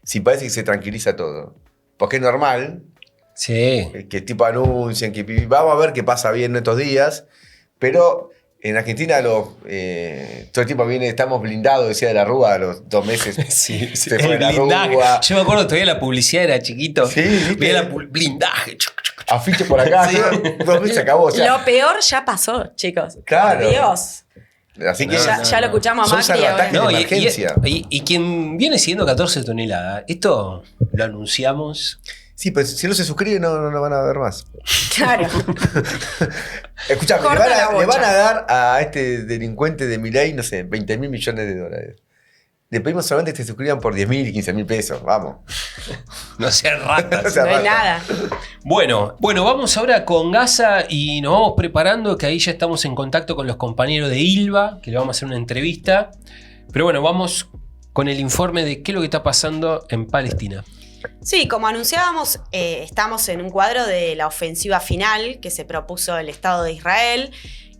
Si parece que se tranquiliza todo. Porque es normal Sí. que tipo anuncien que vamos a ver qué pasa bien estos días. Pero en Argentina todo el tiempo viene, estamos blindados, decía de la Rúa, a los 2 meses. Sí, sí. Se fue El la blindaje. Rúa. Yo me acuerdo todavía la publicidad era chiquito. Sí, ¿viste? Veía blindaje. Afiche por acá, Sí. 2 meses se acabó. O sea, Lo peor ya pasó, chicos. Claro. Dios. así que Ya lo escuchamos a son Macri ahora. salvatajes No, de y emergencia. quien viene siguiendo 14 toneladas, esto lo anunciamos. Sí, pero si no se suscriben no lo van a ver más. Claro. Escuchame, Corta la le van bocha. a dar a este delincuente de Milei, no sé, 20.000 millones de dólares. Le pedimos solamente que se suscriban por 10.000 y 15.000 pesos, vamos. No sean ratas. O sea, No hay rata. nada. Bueno, vamos ahora con Gaza y nos vamos preparando, que ahí ya estamos en contacto con los compañeros de ILVA, que le vamos a hacer una entrevista. Pero bueno, vamos con el informe de qué es lo que está pasando en Palestina. Sí, como anunciábamos, estamos en un cuadro de la ofensiva final que se propuso el Estado de Israel,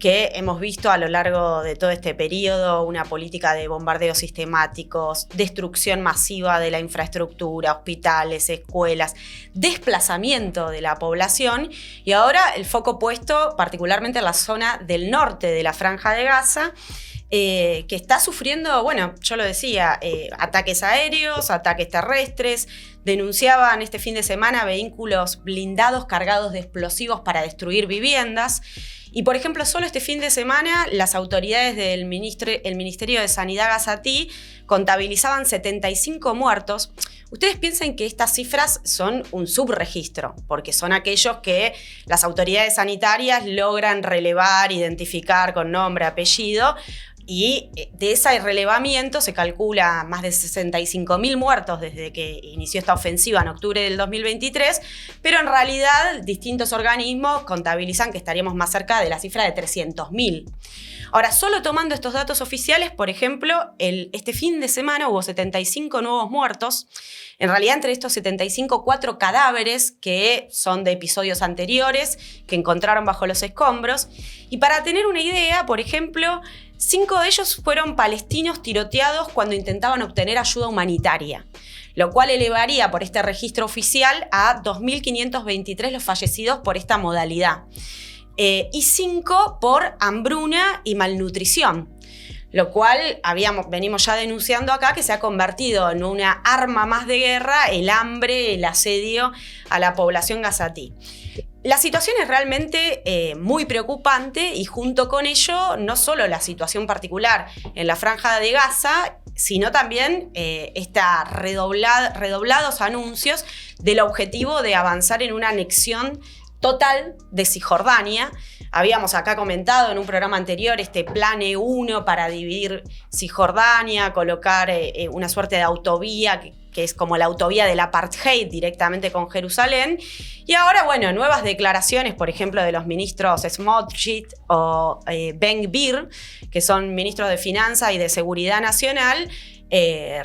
que hemos visto a lo largo de todo este periodo, una política de bombardeos sistemáticos, destrucción masiva de la infraestructura, hospitales, escuelas, desplazamiento de la población, y ahora el foco puesto particularmente en la zona del norte de la Franja de Gaza, que está sufriendo, bueno, yo lo decía, ataques aéreos, ataques terrestres. Denunciaban este fin de semana vehículos blindados cargados de explosivos para destruir viviendas. Y, por ejemplo, solo este fin de semana las autoridades del Ministerio de Sanidad gazatí contabilizaban 75 muertos. Ustedes piensan que estas cifras son un subregistro, porque son aquellos que las autoridades sanitarias logran relevar, identificar con nombre, apellido, y de ese relevamiento se calcula más de 65.000 muertos desde que inició esta ofensiva en octubre del 2023, pero en realidad distintos organismos contabilizan que estaríamos más cerca de la cifra de 300.000. Ahora, solo tomando estos datos oficiales, por ejemplo, este fin de semana hubo 75 nuevos muertos. En realidad, entre estos 75, 4 cadáveres que son de episodios anteriores, que encontraron bajo los escombros. Y para tener una idea, por ejemplo, 5 de ellos fueron palestinos tiroteados cuando intentaban obtener ayuda humanitaria, lo cual elevaría por este registro oficial a 2.523 los fallecidos por esta modalidad. Y 5 por hambruna y malnutrición, lo cual venimos ya denunciando acá que se ha convertido en una arma más de guerra, el hambre, el asedio a la población gazatí. La situación es realmente muy preocupante, y junto con ello no solo la situación particular en la Franja de Gaza, sino también redoblados anuncios del objetivo de avanzar en una anexión total de Cisjordania. Habíamos acá comentado en un programa anterior este plan E1 para dividir Cisjordania, colocar una suerte de autovía que es como la autovía del apartheid directamente con Jerusalén. Y ahora, bueno, nuevas declaraciones, por ejemplo, de los ministros Smotrich o Ben-Gvir, que son ministros de Finanzas y de Seguridad Nacional,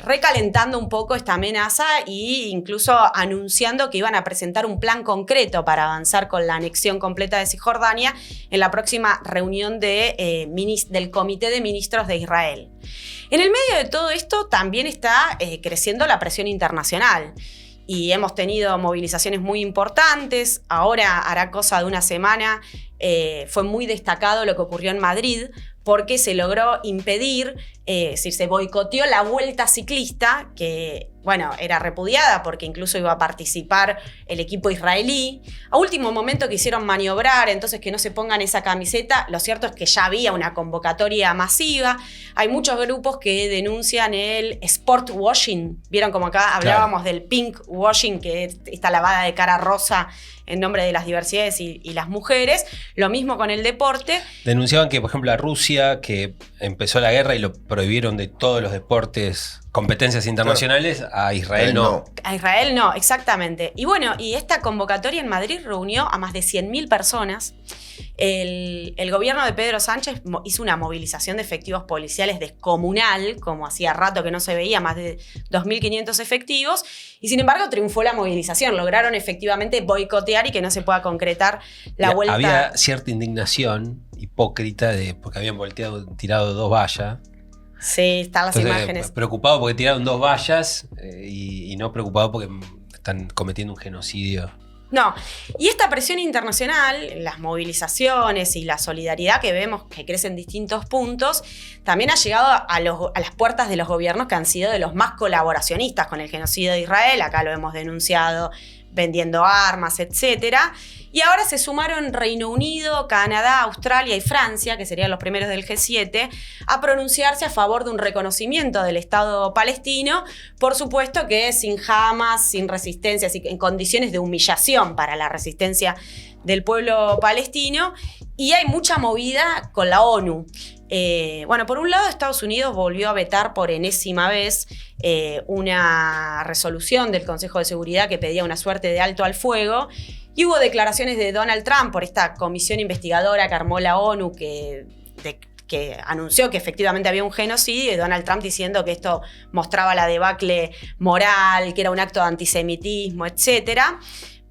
recalentando un poco esta amenaza e incluso anunciando que iban a presentar un plan concreto para avanzar con la anexión completa de Cisjordania en la próxima reunión del Comité de Ministros de Israel. En el medio de todo esto también está creciendo la presión internacional. Y hemos tenido movilizaciones muy importantes. Ahora hará cosa de una semana, fue muy destacado lo que ocurrió en Madrid, porque se logró impedir, se boicoteó la vuelta ciclista, que bueno, era repudiada porque incluso iba a participar el equipo israelí. A último momento quisieron maniobrar, entonces que no se pongan esa camiseta. Lo cierto es que ya había una convocatoria masiva. Hay muchos grupos que denuncian el sport washing. Vieron como acá hablábamos del pink washing, que es esta lavada de cara rosa en nombre de las diversidades y las mujeres. Lo mismo con el deporte. Denunciaban que, por ejemplo, a Rusia, que empezó la guerra y lo prohibieron de todos los deportes, competencias internacionales, a Israel no. A Israel no, exactamente. Y bueno, y esta convocatoria en Madrid reunió a más de 100.000 personas. El gobierno de Pedro Sánchez hizo una movilización de efectivos policiales descomunal, como hacía rato que no se veía, más de 2.500 efectivos, y sin embargo triunfó la movilización. Lograron efectivamente boicotear y que no se pueda concretar la vuelta. Había cierta indignación hipócrita porque habían tirado 2 vallas. Sí, están las imágenes. Preocupado porque tiraron 2 vallas y no preocupado porque están cometiendo un genocidio. No, y esta presión internacional, las movilizaciones y la solidaridad que vemos que crece en distintos puntos, también ha llegado a las puertas de los gobiernos que han sido de los más colaboracionistas con el genocidio de Israel. Acá lo hemos denunciado, vendiendo armas, etcétera. Y ahora se sumaron Reino Unido, Canadá, Australia y Francia, que serían los primeros del G7, a pronunciarse a favor de un reconocimiento del Estado palestino, por supuesto que sin Hamas, sin resistencia, en condiciones de humillación para la resistencia del pueblo palestino. Y hay mucha movida con la ONU. Bueno, por un lado, Estados Unidos volvió a vetar por enésima vez una resolución del Consejo de Seguridad que pedía una suerte de alto al fuego. Y hubo declaraciones de Donald Trump por esta comisión investigadora que armó la ONU que anunció que efectivamente había un genocidio, y Donald Trump diciendo que esto mostraba la debacle moral, que era un acto de antisemitismo, etc.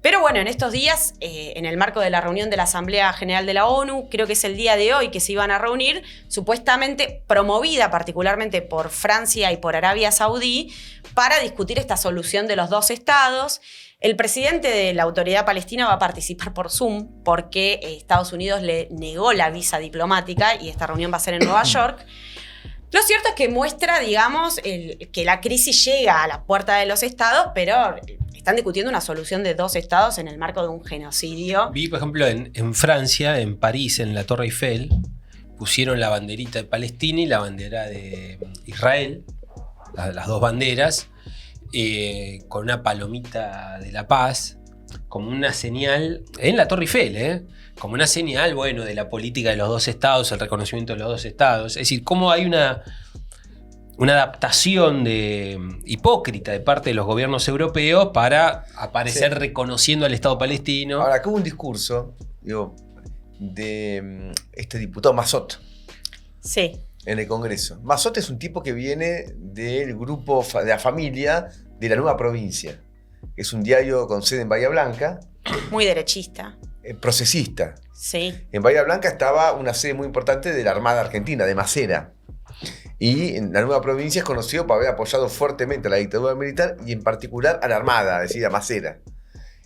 Pero bueno, en estos días, en el marco de la reunión de la Asamblea General de la ONU, creo que es el día de hoy que se iban a reunir, supuestamente promovida particularmente por Francia y por Arabia Saudí, para discutir esta solución de los dos estados. El presidente de la Autoridad Palestina va a participar por Zoom porque Estados Unidos le negó la visa diplomática y esta reunión va a ser en Nueva York. Lo cierto es que muestra, digamos, que la crisis llega a la puerta de los estados, pero están discutiendo una solución de dos estados en el marco de un genocidio. Vi, por ejemplo, en Francia, en París, en la Torre Eiffel, pusieron la banderita de Palestina y la bandera de Israel, las dos banderas, con una palomita de la paz, como una señal, en la Torre Eiffel, como una señal, bueno, de la política de los dos estados, el reconocimiento de los dos estados. Es decir, cómo hay una adaptación hipócrita de parte de los gobiernos europeos para aparecer reconociendo al Estado palestino. Ahora, acá hubo un discurso, de este diputado Massot. Sí. En el Congreso. Massot es un tipo que viene del grupo de la familia de La Nueva Provincia. Es un diario con sede en Bahía Blanca. Muy derechista. Procesista. Sí. En Bahía Blanca estaba una sede muy importante de la Armada Argentina, de Macera. Y en La Nueva Provincia es conocido por haber apoyado fuertemente a la dictadura militar y en particular a la Armada, es decir, a Macera.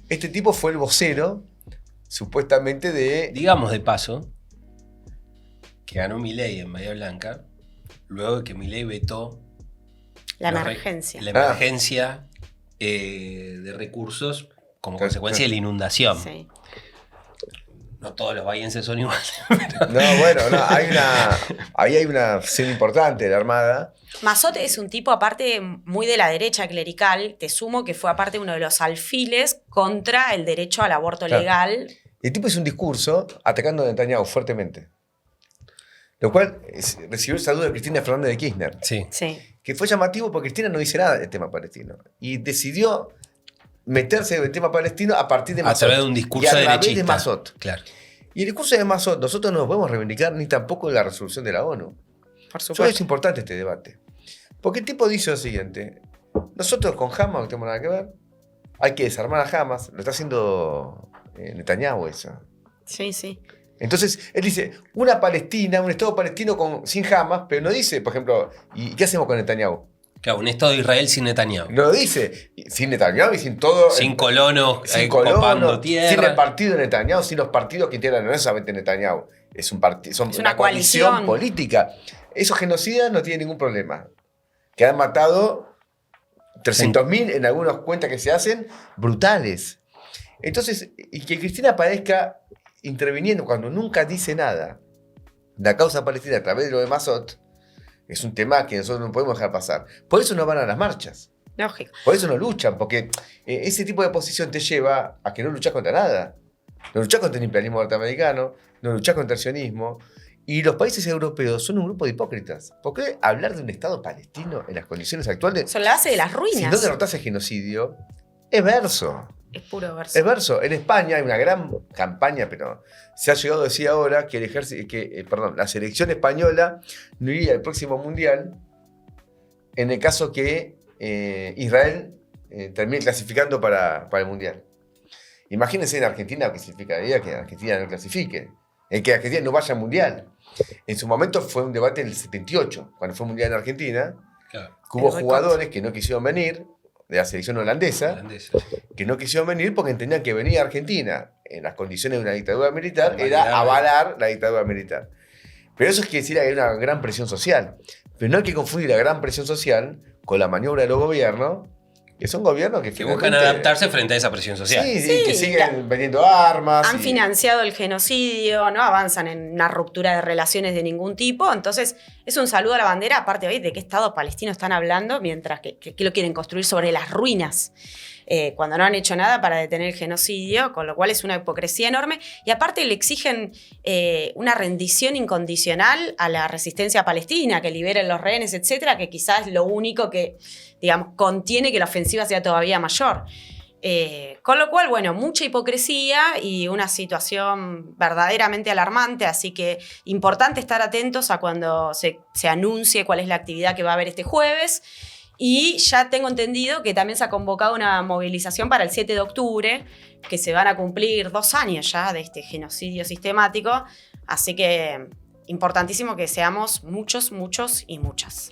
Este tipo fue el vocero, supuestamente, de... Digamos de paso, que ganó Milei en Bahía Blanca, luego de que Milei vetó la emergencia de recursos como consecuencia de la inundación. Sí. No todos los bahienses son iguales. No, bueno, ahí hay una sede importante de la Armada. Massot es un tipo, aparte, muy de la derecha clerical. Te sumo que fue, aparte, uno de los alfiles contra el derecho al aborto legal. El tipo hizo un discurso atacando a Netanyahu fuertemente. Lo cual recibió el saludo de Cristina Fernández de Kirchner. Sí. Que fue llamativo porque Cristina no dice nada del tema palestino. Y decidió meterse en el tema palestino a partir de Massot. A través de un discurso derechista. De Massot. Claro. Y el discurso de Massot, nosotros no nos podemos reivindicar ni tampoco de la resolución de la ONU. Por supuesto. Es importante este debate. Porque el tipo dice lo siguiente: nosotros con Hamas no tenemos nada que ver. Hay que desarmar a Hamas. Lo está haciendo Netanyahu eso. Sí. Entonces, él dice, una Palestina, un Estado palestino sin Hamas, pero no dice, por ejemplo, ¿y qué hacemos con Netanyahu? Claro, un Estado de Israel sin Netanyahu. No lo dice, sin Netanyahu y sin todo... Sin colonos copando tierra. Sin el partido de Netanyahu, sin los partidos que integran, no es solamente Netanyahu, es una coalición política. Esos genocidas no tienen ningún problema. Que han matado 300.000 en algunas cuentas que se hacen, brutales. Entonces, y que Cristina aparezca interviniendo cuando nunca dice nada de la causa palestina a través de lo de Massot, es un tema que nosotros no podemos dejar pasar. Por eso no van a las marchas. Lógico. Por eso no luchan, porque ese tipo de posición te lleva a que no luchás contra nada. No luchás contra el imperialismo norteamericano, no luchás contra el sionismo. Y los países europeos son un grupo de hipócritas. ¿Por qué hablar de un Estado palestino en las condiciones actuales? Son la base de las ruinas. Si no derrotás el genocidio, es verso. Es puro verso. Es verso. En España hay una gran campaña, pero se ha llegado a decir ahora que la selección española no iría al próximo mundial en el caso que Israel termine clasificando para el mundial. Imagínense en Argentina clasificaría que Argentina no clasifique, que Argentina no vaya al mundial. En su momento fue un debate en el 78, cuando fue el mundial en Argentina, claro. Que hubo jugadores que no quisieron venir de la selección holandesa, que no quisieron venir porque entendían que venir a Argentina en las condiciones de una dictadura militar era avalar la dictadura militar. Pero eso quiere decir que hay una gran presión social. Pero no hay que confundir la gran presión social con la maniobra de los gobiernos, que son gobiernos que buscan adaptarse frente a esa presión social. Sí, que siguen vendiendo armas. Han financiado el genocidio, no avanzan en una ruptura de relaciones de ningún tipo. Entonces, es un saludo a la bandera, aparte hoy de qué Estado palestino están hablando, mientras que lo quieren construir sobre las ruinas, cuando no han hecho nada para detener el genocidio, con lo cual es una hipocresía enorme. Y aparte le exigen una rendición incondicional a la resistencia palestina, que liberen los rehenes, etcétera, que quizás es lo único que, digamos, contiene que la ofensiva sea todavía mayor. Con lo cual, bueno, mucha hipocresía y una situación verdaderamente alarmante, así que importante estar atentos a cuando se anuncie cuál es la actividad que va a haber este jueves. Y ya tengo entendido que también se ha convocado una movilización para el 7 de octubre, que se van a cumplir 2 años ya de este genocidio sistemático. Así que importantísimo que seamos muchos, muchos y muchas.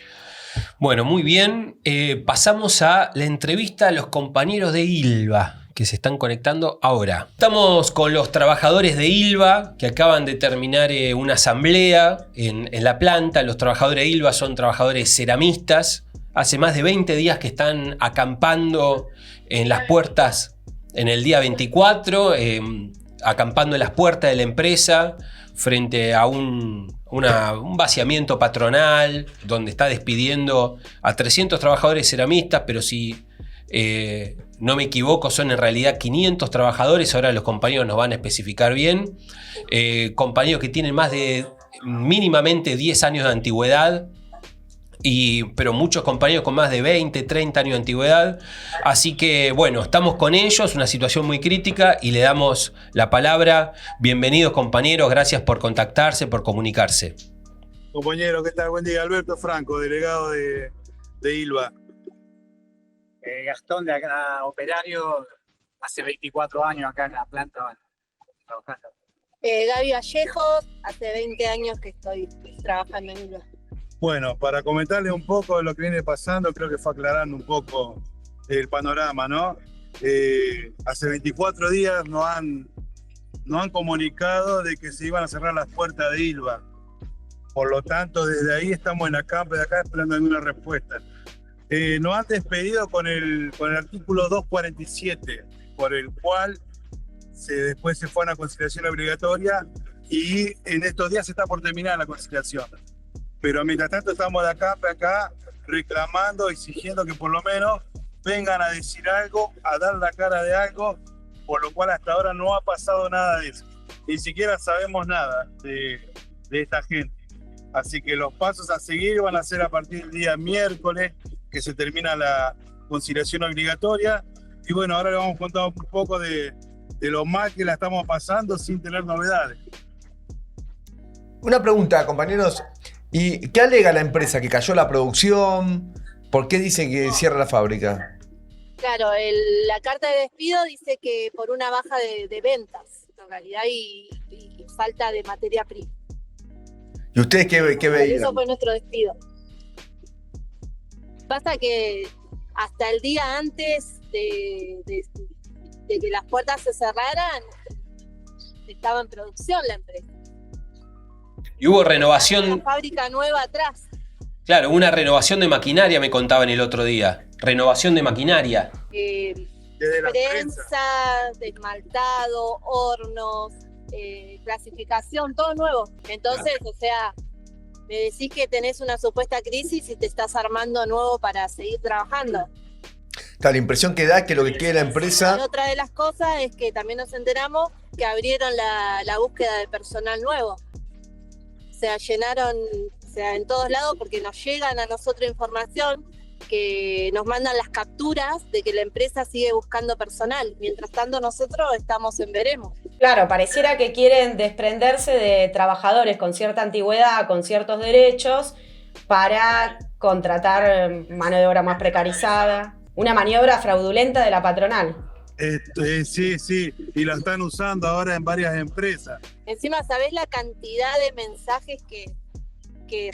Bueno, muy bien. Pasamos a la entrevista a los compañeros de ILVA que se están conectando ahora. Estamos con los trabajadores de ILVA que acaban de terminar una asamblea en la planta. Los trabajadores de ILVA son trabajadores ceramistas. Hace más de 20 días que están acampando en las puertas en el día 24, acampando en las puertas de la empresa frente a un vaciamiento patronal donde está despidiendo a 300 trabajadores ceramistas, pero si no me equivoco son en realidad 500 trabajadores, ahora los compañeros nos van a especificar bien, compañeros que tienen más de mínimamente 10 años de antigüedad, pero muchos compañeros con más de 20, 30 años de antigüedad. Así que bueno, estamos con ellos, una situación muy crítica y le damos la palabra. Bienvenidos compañeros, gracias por contactarse, por comunicarse. Compañero, ¿qué tal? Buen día, Alberto Franco, delegado de ILVA. Gastón, de acá, operario, hace 24 años acá en la planta trabajando. Gaby Vallejos, hace 20 años que estoy trabajando en ILVA. Bueno, para comentarles un poco de lo que viene pasando, creo que fue aclarando un poco el panorama, ¿no? Hace 24 días nos han comunicado de que se iban a cerrar las puertas de ILVA. Por lo tanto, desde ahí estamos en la campa de acá esperando alguna respuesta. Nos han despedido con el artículo 247, por el cual después se fue a una conciliación obligatoria y en estos días se está por terminar la conciliación. Pero mientras tanto estamos de acá reclamando, exigiendo que por lo menos vengan a decir algo, a dar la cara de algo, por lo cual hasta ahora no ha pasado nada de eso. Ni siquiera sabemos nada de esta gente. Así que los pasos a seguir van a ser a partir del día miércoles, que se termina la conciliación obligatoria. Y bueno, ahora le vamos a contar un poco de lo mal que la estamos pasando sin tener novedades. Una pregunta, compañeros. ¿Y qué alega la empresa? ¿Que cayó la producción? ¿Por qué dice que cierra la fábrica? Claro, la carta de despido dice que por una baja de ventas, en realidad, y falta de materia prima. ¿Y ustedes qué veían? Eso fue nuestro despido. Pasa que hasta el día antes de que las puertas se cerraran, estaba en producción la empresa. Y hubo renovación. Una fábrica nueva atrás. Claro, una renovación de maquinaria, me contaban el otro día. Renovación de maquinaria. Prensa, esmaltado, hornos, clasificación, todo nuevo. Entonces, o sea, me decís que tenés una supuesta crisis y te estás armando nuevo para seguir trabajando. La impresión que da es que lo que quiere la empresa... Y otra de las cosas es que también nos enteramos que abrieron la búsqueda de personal nuevo. O sea, llenaron, o sea, en todos lados, porque nos llegan a nosotros información que nos mandan las capturas de que la empresa sigue buscando personal. Mientras tanto, nosotros estamos en veremos. Claro, pareciera que quieren desprenderse de trabajadores con cierta antigüedad, con ciertos derechos, para contratar mano de obra más precarizada. Una maniobra fraudulenta de la patronal. Sí, y la están usando ahora en varias empresas. Encima, ¿sabés la cantidad de mensajes que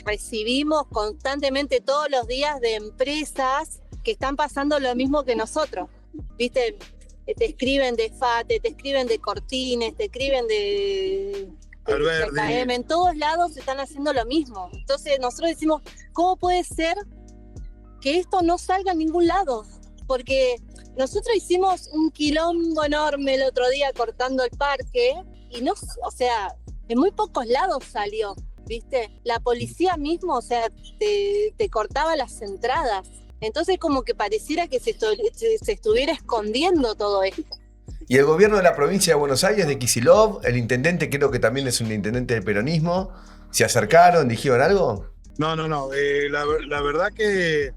recibimos constantemente todos los días de empresas que están pasando lo mismo que nosotros? ¿Viste? Te escriben de FATE, te escriben de Cortines, te escriben de KM. En todos lados están haciendo lo mismo. Entonces nosotros decimos, ¿cómo puede ser que esto no salga a ningún lado? Porque nosotros hicimos un quilombo enorme el otro día cortando el parque y no, o sea, en muy pocos lados salió, ¿viste? La policía mismo, o sea, te cortaba las entradas. Entonces como que pareciera que se estuviera escondiendo todo esto. Y el gobierno de la provincia de Buenos Aires, de Kicillof, el intendente creo que también es un intendente del peronismo, ¿se acercaron, dijeron algo? No, la verdad que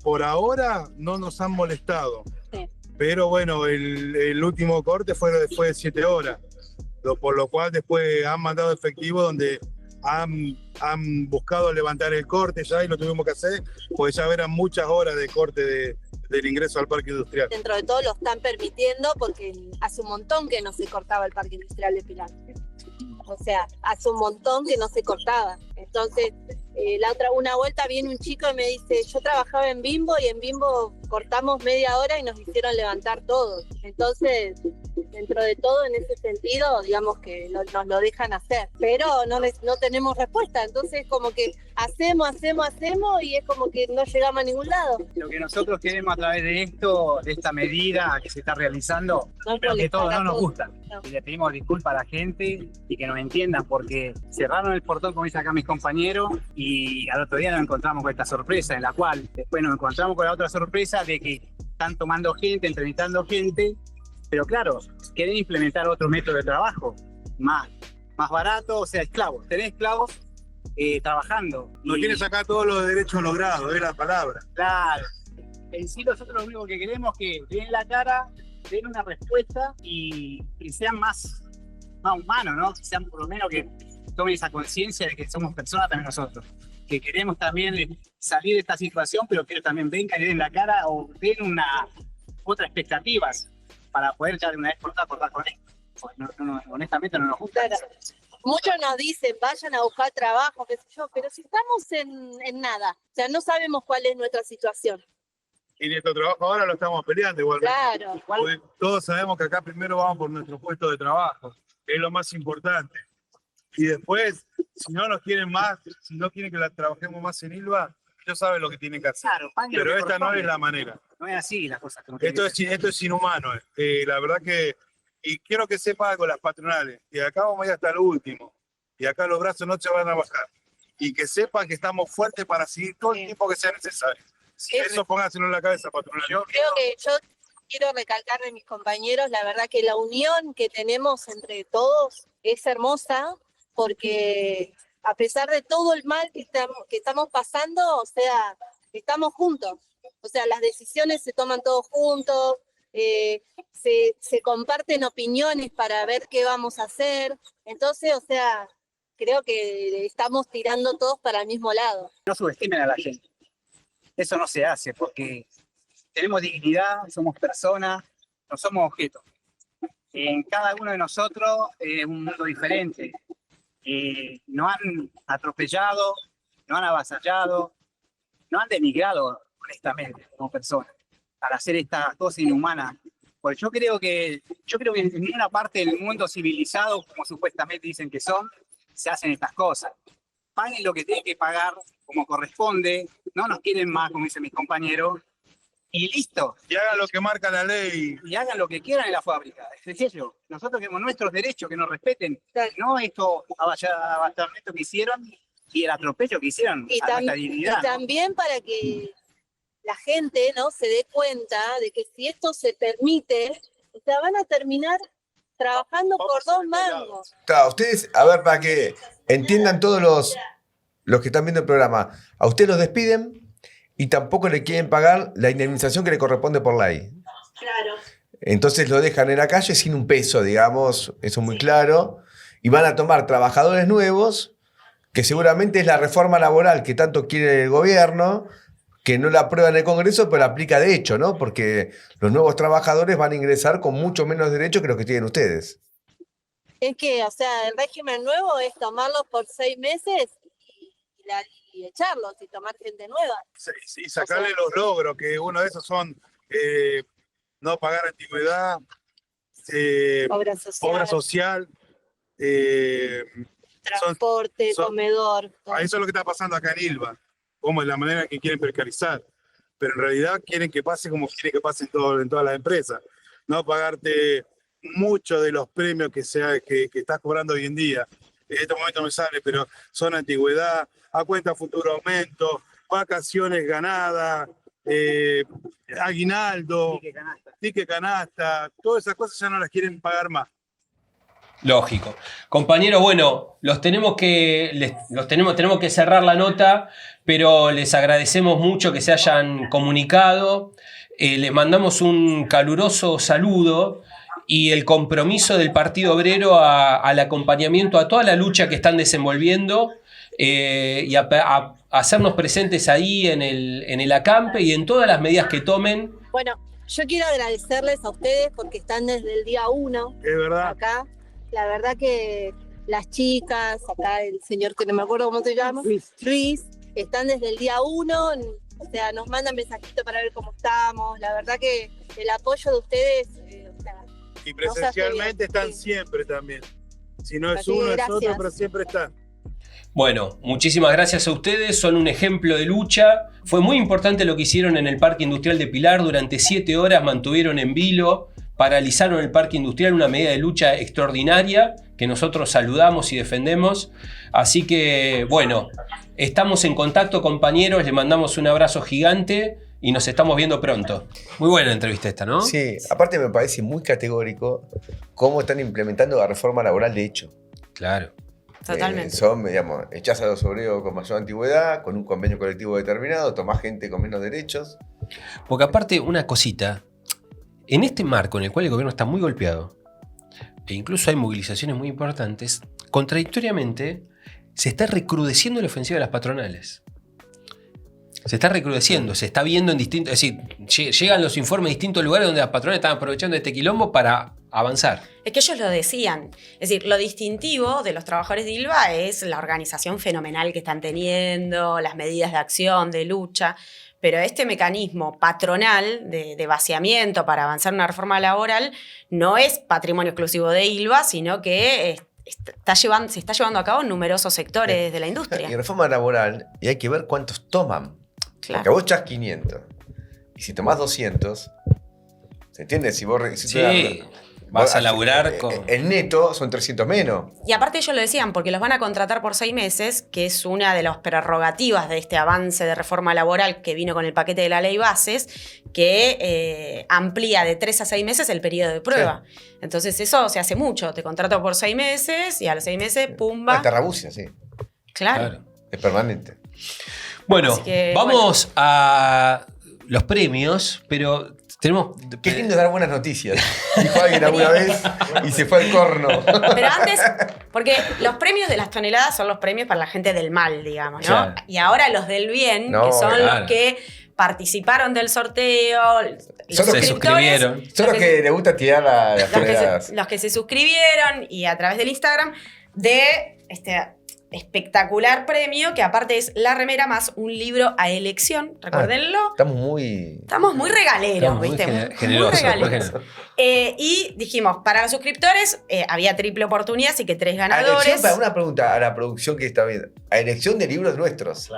por ahora no nos han molestado. Sí. Pero bueno, el último corte fue de 7 horas, por lo cual después han mandado efectivo donde han buscado levantar el corte ya y lo tuvimos que hacer, porque ya eran muchas horas de corte del ingreso al parque industrial. Dentro de todo lo están permitiendo porque hace un montón que no se cortaba el parque industrial de Pilar. O sea, hace un montón que no se cortaba. Entonces, una vuelta viene un chico y me dice, yo trabajaba en Bimbo y en Bimbo cortamos media hora y nos hicieron levantar todos. Entonces, dentro de todo, en ese sentido, digamos que nos lo dejan hacer. Pero no tenemos respuesta. Entonces, como que hacemos y es como que no llegamos a ningún lado. Lo que nosotros queremos a través de esto, de esta medida que se está realizando, pero que todo no nos gusta. No. Y le pedimos disculpas a la gente y que nos entiendan, porque cerraron el portón, como dicen acá mis compañeros, y al otro día nos encontramos con esta sorpresa, en la cual después nos encontramos con la otra sorpresa de que están tomando gente, entrevistando gente, pero claro, quieren implementar otro método de trabajo, más barato, o sea, esclavos. Tenés esclavos trabajando. Nos quieren sacar todos los derechos logrados, es la palabra. Claro. En sí, nosotros lo único que queremos es que den la cara, den una respuesta y que sean más humanos, ¿no? Que sean por lo menos que tomen esa conciencia de que somos personas también nosotros. Que queremos también salir de esta situación, pero que también vengan y den la cara o den otras expectativas para poder ya de una vez cortar con esto. Porque honestamente no nos gusta. Claro. Muchos nos dicen, vayan a buscar trabajo, qué sé yo, pero si estamos en nada, o sea, no sabemos cuál es nuestra situación. Y nuestro trabajo ahora lo estamos peleando igualmente. Claro. Porque todos sabemos que acá primero vamos por nuestro puesto de trabajo, que es lo más importante. Y después, si no nos quieren más, si no quieren que la trabajemos más en Ilva, ellos saben lo que tienen que hacer. Claro, pero esta no es la manera. No es así las cosas. Esto es inhumano. La verdad que, y quiero que sepa algo las patronales, y acá vamos a ir hasta lo último, y acá los brazos no se van a bajar, y que sepan que estamos fuertes para seguir todo el tiempo que sea necesario. Eso pónganselo en la cabeza, patronal. Yo quiero recalcar de mis compañeros, la verdad que la unión que tenemos entre todos es hermosa, porque a pesar de todo el mal que estamos pasando, o sea, estamos juntos. O sea, las decisiones se toman todos juntos, se comparten opiniones para ver qué vamos a hacer. Entonces, o sea, creo que estamos tirando todos para el mismo lado. No subestimen a la gente. Eso no se hace porque tenemos dignidad, somos personas, no somos objetos. En cada uno de nosotros es un mundo diferente. Nos han atropellado, nos han avasallado, nos han denigrado honestamente como personas para hacer estas cosas inhumanas. Porque yo creo que en ninguna parte del mundo civilizado, como supuestamente dicen que son, se hacen estas cosas. Paguen lo que tienen que pagar como corresponde, no nos quieren más, como dicen mis compañeros, y listo. Y hagan lo que marca la ley. Y hagan lo que quieran en la fábrica. Es sencillo. Nosotros queremos nuestros derechos, que nos respeten. No esto avasallamiento que hicieron y el atropello que hicieron a nuestra dignidad. Y también para que la gente, ¿no?, se dé cuenta de que si esto se permite, o sea, van a terminar trabajando por 2 mangos. Claro, ustedes, a ver, para que entiendan todos los que están viendo el programa, a ustedes los despiden y tampoco le quieren pagar la indemnización que le corresponde por ley. Claro. Entonces lo dejan en la calle sin un peso, digamos, eso es muy claro, y van a tomar trabajadores nuevos, que seguramente es la reforma laboral que tanto quiere el gobierno, que no la aprueba en el Congreso, pero la aplica de hecho, ¿no? Porque los nuevos trabajadores van a ingresar con mucho menos derechos que los que tienen ustedes. Es que, o sea, el régimen nuevo es tomarlos por 6 meses y echarlos y tomar gente nueva. Y sacarle los logros, que uno de esos son no pagar antigüedad, obra social, transporte, comedor. Eso es lo que está pasando acá en Ilva, como es la manera que quieren precarizar. Pero en realidad quieren que pase como quieren que pase en todas las empresas. No pagarte mucho de los premios que estás cobrando hoy en día. En este momento me sale, pero son antigüedad, a cuenta futuro aumento, vacaciones ganadas, aguinaldo, ticket canasta, todas esas cosas ya no las quieren pagar más. Lógico. Compañeros, bueno, tenemos que cerrar la nota, pero les agradecemos mucho que se hayan comunicado. Les mandamos un caluroso saludo y el compromiso del Partido Obrero al acompañamiento a toda la lucha que están desenvolviendo y a hacernos presentes ahí en el acampe y en todas las medidas que tomen. Bueno, yo quiero agradecerles a ustedes porque están desde el día 1 Es verdad. acá. La verdad que las chicas, acá el señor que no me acuerdo cómo se llama, Luis, están desde el día 1, o sea, nos mandan mensajitos para ver cómo estamos. La verdad que el apoyo de ustedes, o sea, Y presencialmente están siempre también. Si no es Así uno, que es otro, gracias. pero siempre están. Bueno, muchísimas gracias a ustedes, son un ejemplo de lucha. Fue muy importante lo que hicieron en el Parque Industrial de Pilar. Durante 7 horas mantuvieron en vilo, paralizaron el Parque Industrial, una medida de lucha extraordinaria que nosotros saludamos y defendemos. Así que, bueno, estamos en contacto, compañeros, les mandamos un abrazo gigante y nos estamos viendo pronto. Muy buena entrevista esta, ¿no? Sí, aparte me parece muy categórico cómo están implementando la reforma laboral de hecho. Claro. Totalmente. Son, digamos, echás a los obreros con mayor antigüedad, con un convenio colectivo determinado, tomás gente con menos derechos. Porque aparte, una cosita, en este marco en el cual el gobierno está muy golpeado, e incluso hay movilizaciones muy importantes, contradictoriamente se está recrudeciendo la ofensiva de las patronales. Se está recrudeciendo, se está viendo en distintos... Es decir, llegan los informes de distintos lugares donde las patronales están aprovechando este quilombo para avanzar. Es que ellos lo decían. Es decir, lo distintivo de los trabajadores de ILVA es la organización fenomenal que están teniendo, las medidas de acción, de lucha, pero este mecanismo patronal de vaciamiento para avanzar una reforma laboral no es patrimonio exclusivo de ILVA, sino que se está llevando a cabo en numerosos sectores de la Y industria. reforma laboral, y hay que ver cuántos toman. Porque Claro. vos echás 500, y si tomás 200, ¿se entiende? Si vos... Sí, vas a laburar con... El neto son 300 menos. Y aparte ellos lo decían, porque los van a contratar por 6 meses, que es una de las prerrogativas de este avance de reforma laboral que vino con el paquete de la ley bases, que amplía de 3 a 6 meses el periodo de prueba. Entonces eso se hace mucho, te contrato por 6 meses y a los 6 meses, pumba. Una terrabucia, sí. Claro. Es permanente. Bueno, Así que, vamos a los premios, pero tenemos... Qué lindo dar buenas noticias. Dijo alguien alguna vez y se fue al corno. Pero antes, porque los premios de las toneladas son los premios para la gente del mal, digamos, ¿no? Claro. Y ahora los del bien, No, que son claro. los que participaron del sorteo, los Son los que suscriptores, suscribieron. Son los que les gusta tirar las toneladas. los que se suscribieron y a través del Instagram de este espectacular premio, que aparte es la remera más un libro a elección, recuérdenlo. Estamos muy... Estamos muy regaleros, Estamos muy ¿viste? generosos, Muy muy regaleros. Y dijimos, para los suscriptores había triple oportunidad, así que 3 A ganadores. elección, para una pregunta a la producción que está viendo. A elección de libros nuestros.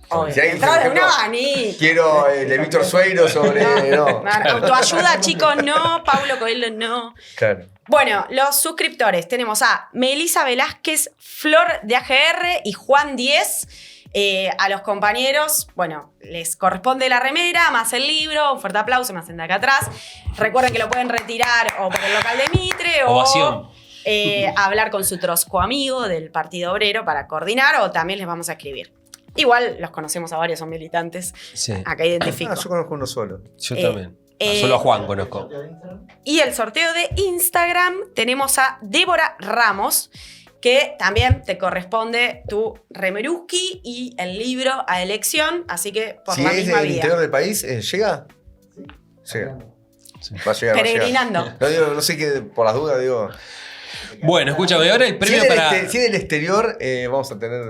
Obvio. Si alguien Entrada dice, de por un ejemplo, abanico. Quiero el de Víctor Sueiro sobre... No. Autoayuda, chicos, no. Paulo Coelho, no. Claro. Bueno, los suscriptores tenemos a Melisa Velázquez, Flor de AGR y Juan 10. A los compañeros, bueno, les corresponde la remera, más el libro, un fuerte aplauso, me hacen de acá atrás. Recuerden que lo pueden retirar o por el local de Mitre Ovación. o hablar con su trosco amigo del Partido Obrero para coordinar, o también les vamos a escribir. Igual los conocemos a varios, son militantes. Sí, Acá identifico. Yo conozco uno solo. yo Eh, también. Solo a Juan conozco. Y el sorteo de Instagram tenemos a Débora Ramos, que también te corresponde tu remeruski y el libro a elección, así que por Si la es misma del vía. interior del país, ¿llega? Llega. Va a llegar. Peregrinando. No, digo, no sé qué, por las dudas, digo. Bueno, escúchame, ahora el premio para... Si es del exterior, vamos a tener...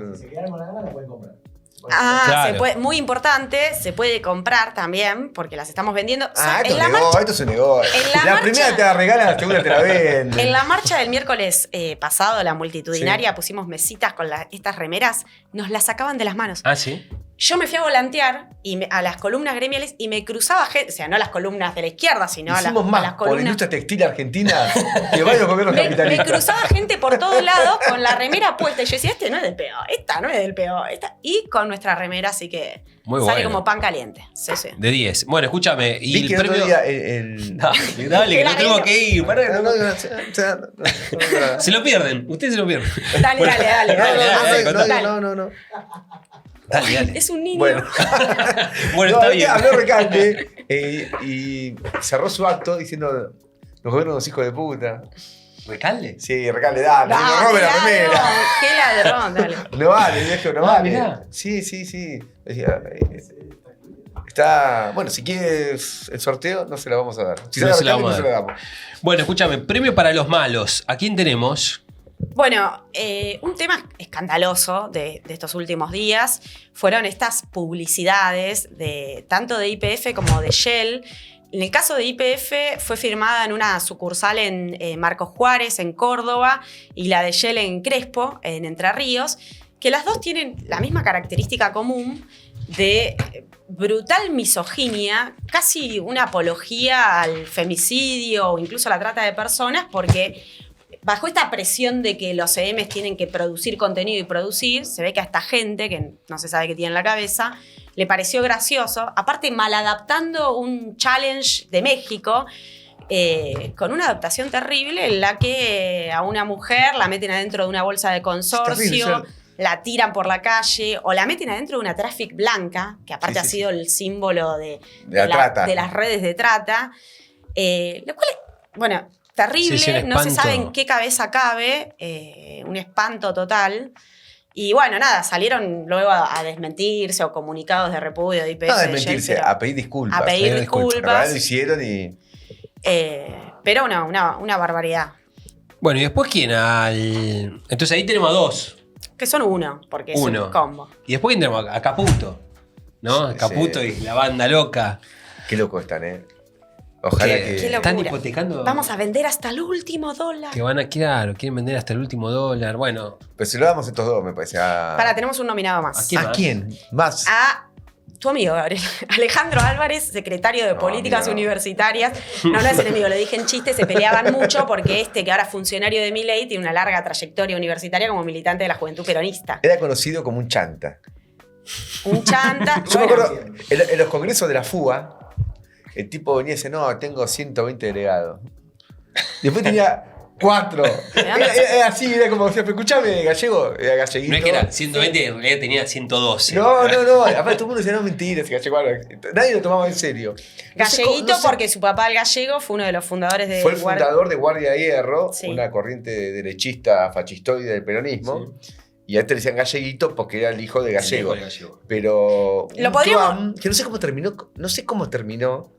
Ah, Claro. se puede, muy importante, se puede comprar también, porque las estamos vendiendo. Ah, En esto la es negocio, marcha- esto es un negocio. en la La marcha- primera te la regalan, la segunda te la venden. En la marcha del miércoles pasado, la multitudinaria, pusimos mesitas con estas remeras, nos las sacaban de las manos. Ah, sí. Yo me fui a volantear a las columnas gremiales y me cruzaba gente, o sea, no las columnas de la izquierda, sino Hicimos a más las por la columnas. industria textil argentina que varios gobiernos Me capitalistas. cruzaba gente por todos lados con la remera puesta y yo decía, este no es del PO, esta no es del PO, y con nuestra remera, así que Muy sale bueno. como pan caliente. Sí, sí. De 10. Bueno, escúchame. Y Vi el que el otro premio... día el... Dale, dale, que no tengo que ir. Pará, No, no. no, Se lo pierden. Ustedes se lo pierden. Dale, Bueno, dale. no. Dale, dale. Es un niño. Bueno, Bueno, no, está bien. habló Recalde y cerró su acto diciendo: Los gobiernos los hijos de puta. ¿Recalde? Sí, Recalde, dale, no robe la remera. Qué ladrón, dale. No vale, viejo, no vale. Mirá. Sí. Está. Bueno, si quieres el sorteo, no se la vamos a dar. Si No sale se la Recalde, vamos no a se la dar. damos. Bueno, escúchame, premio para los malos. ¿A quién tenemos? Bueno, un tema escandaloso de estos últimos días fueron estas publicidades tanto de YPF como de Shell. En el caso de YPF fue firmada en una sucursal en Marcos Juárez, en Córdoba, y la de Shell en Crespo, en Entre Ríos, que las dos tienen la misma característica común de brutal misoginia, casi una apología al femicidio o incluso a la trata de personas, porque bajo esta presión de que los CMs tienen que producir contenido y producir, se ve que a esta gente, que no se sabe qué tiene en la cabeza, le pareció gracioso, aparte maladaptando un challenge de México, con una adaptación terrible en la que a una mujer la meten adentro de una bolsa de consorcio, la tiran por la calle o la meten adentro de una traffic blanca, que aparte ha sido el símbolo de las redes de trata, lo cual, bueno, terrible, Sí, no se sabe en qué cabeza cabe, un espanto total. Y bueno, nada, salieron luego a desmentirse o comunicados de repudio de IPF. No a desmentirse, a pedir disculpas. A pedir disculpas. Lo hicieron y... Pero una barbaridad. Bueno, ¿y después quién? Entonces ahí tenemos a dos. Que son uno, porque es un combo. ¿Y después quién tenemos? A Caputo, ¿no? Sí, Caputo sí. y la banda loca. Qué locos están, ¿eh? Ojalá ¿Qué? que... Están hipotecando. Vamos a vender hasta el último dólar. Que van a, claro, quieren vender hasta el último dólar. Bueno. Pero si lo damos estos dos, me parece. Tenemos un nominado más. ¿A quién más? A tu amigo, Gabriel. Alejandro Álvarez, secretario de Políticas Universitarias. No es enemigo, lo dije en chiste, se peleaban mucho porque que ahora es funcionario de Milei, tiene una larga trayectoria universitaria como militante de la Juventud Peronista. Era conocido como un chanta. Un chanta. Yo me acuerdo, en los congresos de la FUA, el tipo venía y decía, no, tengo 120 delegados. Después tenía 4. Era así, era como, decía, pero escuchame, gallego, era galleguito. No es que era 120, en realidad tenía 112. No. Aparte todo el mundo decía, no, mentira, ese gallego. Nadie lo tomaba en serio. Galleguito porque su papá, el gallego, fue uno de los fundadores de... Fue el fundador de Guardia de Hierro, Sí. una corriente derechista fascistoide del peronismo. Sí. Y a este le decían galleguito porque era el hijo de Gallego. Pero lo podríamos... Trump, que no sé cómo terminó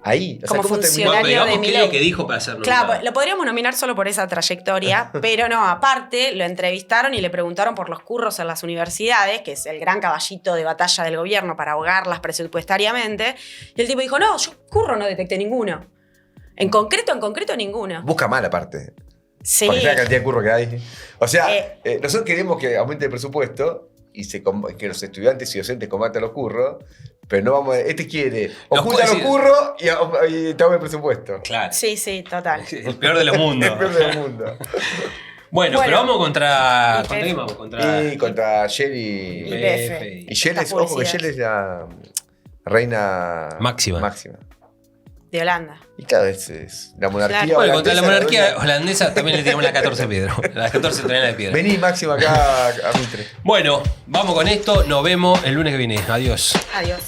ahí. Como funcionario de Milei. ¿Qué es lo que dijo para ser nominado? Claro, lo podríamos nominar solo por esa trayectoria, pero no, aparte lo entrevistaron y le preguntaron por los curros en las universidades, que es el gran caballito de batalla del gobierno para ahogarlas presupuestariamente, y el tipo dijo, no, yo curro no detecté ninguno. En concreto, ninguno. Busca mal aparte. Sí. Porque la cantidad de curro que hay. O sea, nosotros queremos que aumente el presupuesto y que los estudiantes y docentes combatan los curros, pero no vamos a... quiere oculta los curros y te hago el presupuesto. Claro. Sí, total. El peor de los mundos. El peor del mundo. Bueno, pero vamos contra... ¿Contra quién vamos? Contra Shell y YPF. Y Shell es, ojo que Shell es la reina máxima. De Holanda. Y claro, es la monarquía Claro. Bueno, contra la monarquía holandesa también le tiramos la 14 piedra. La 14 toneladas de piedra. Vení, Máxima, acá a Mitre. Bueno, vamos con esto. Nos vemos el lunes que viene. Adiós. Adiós.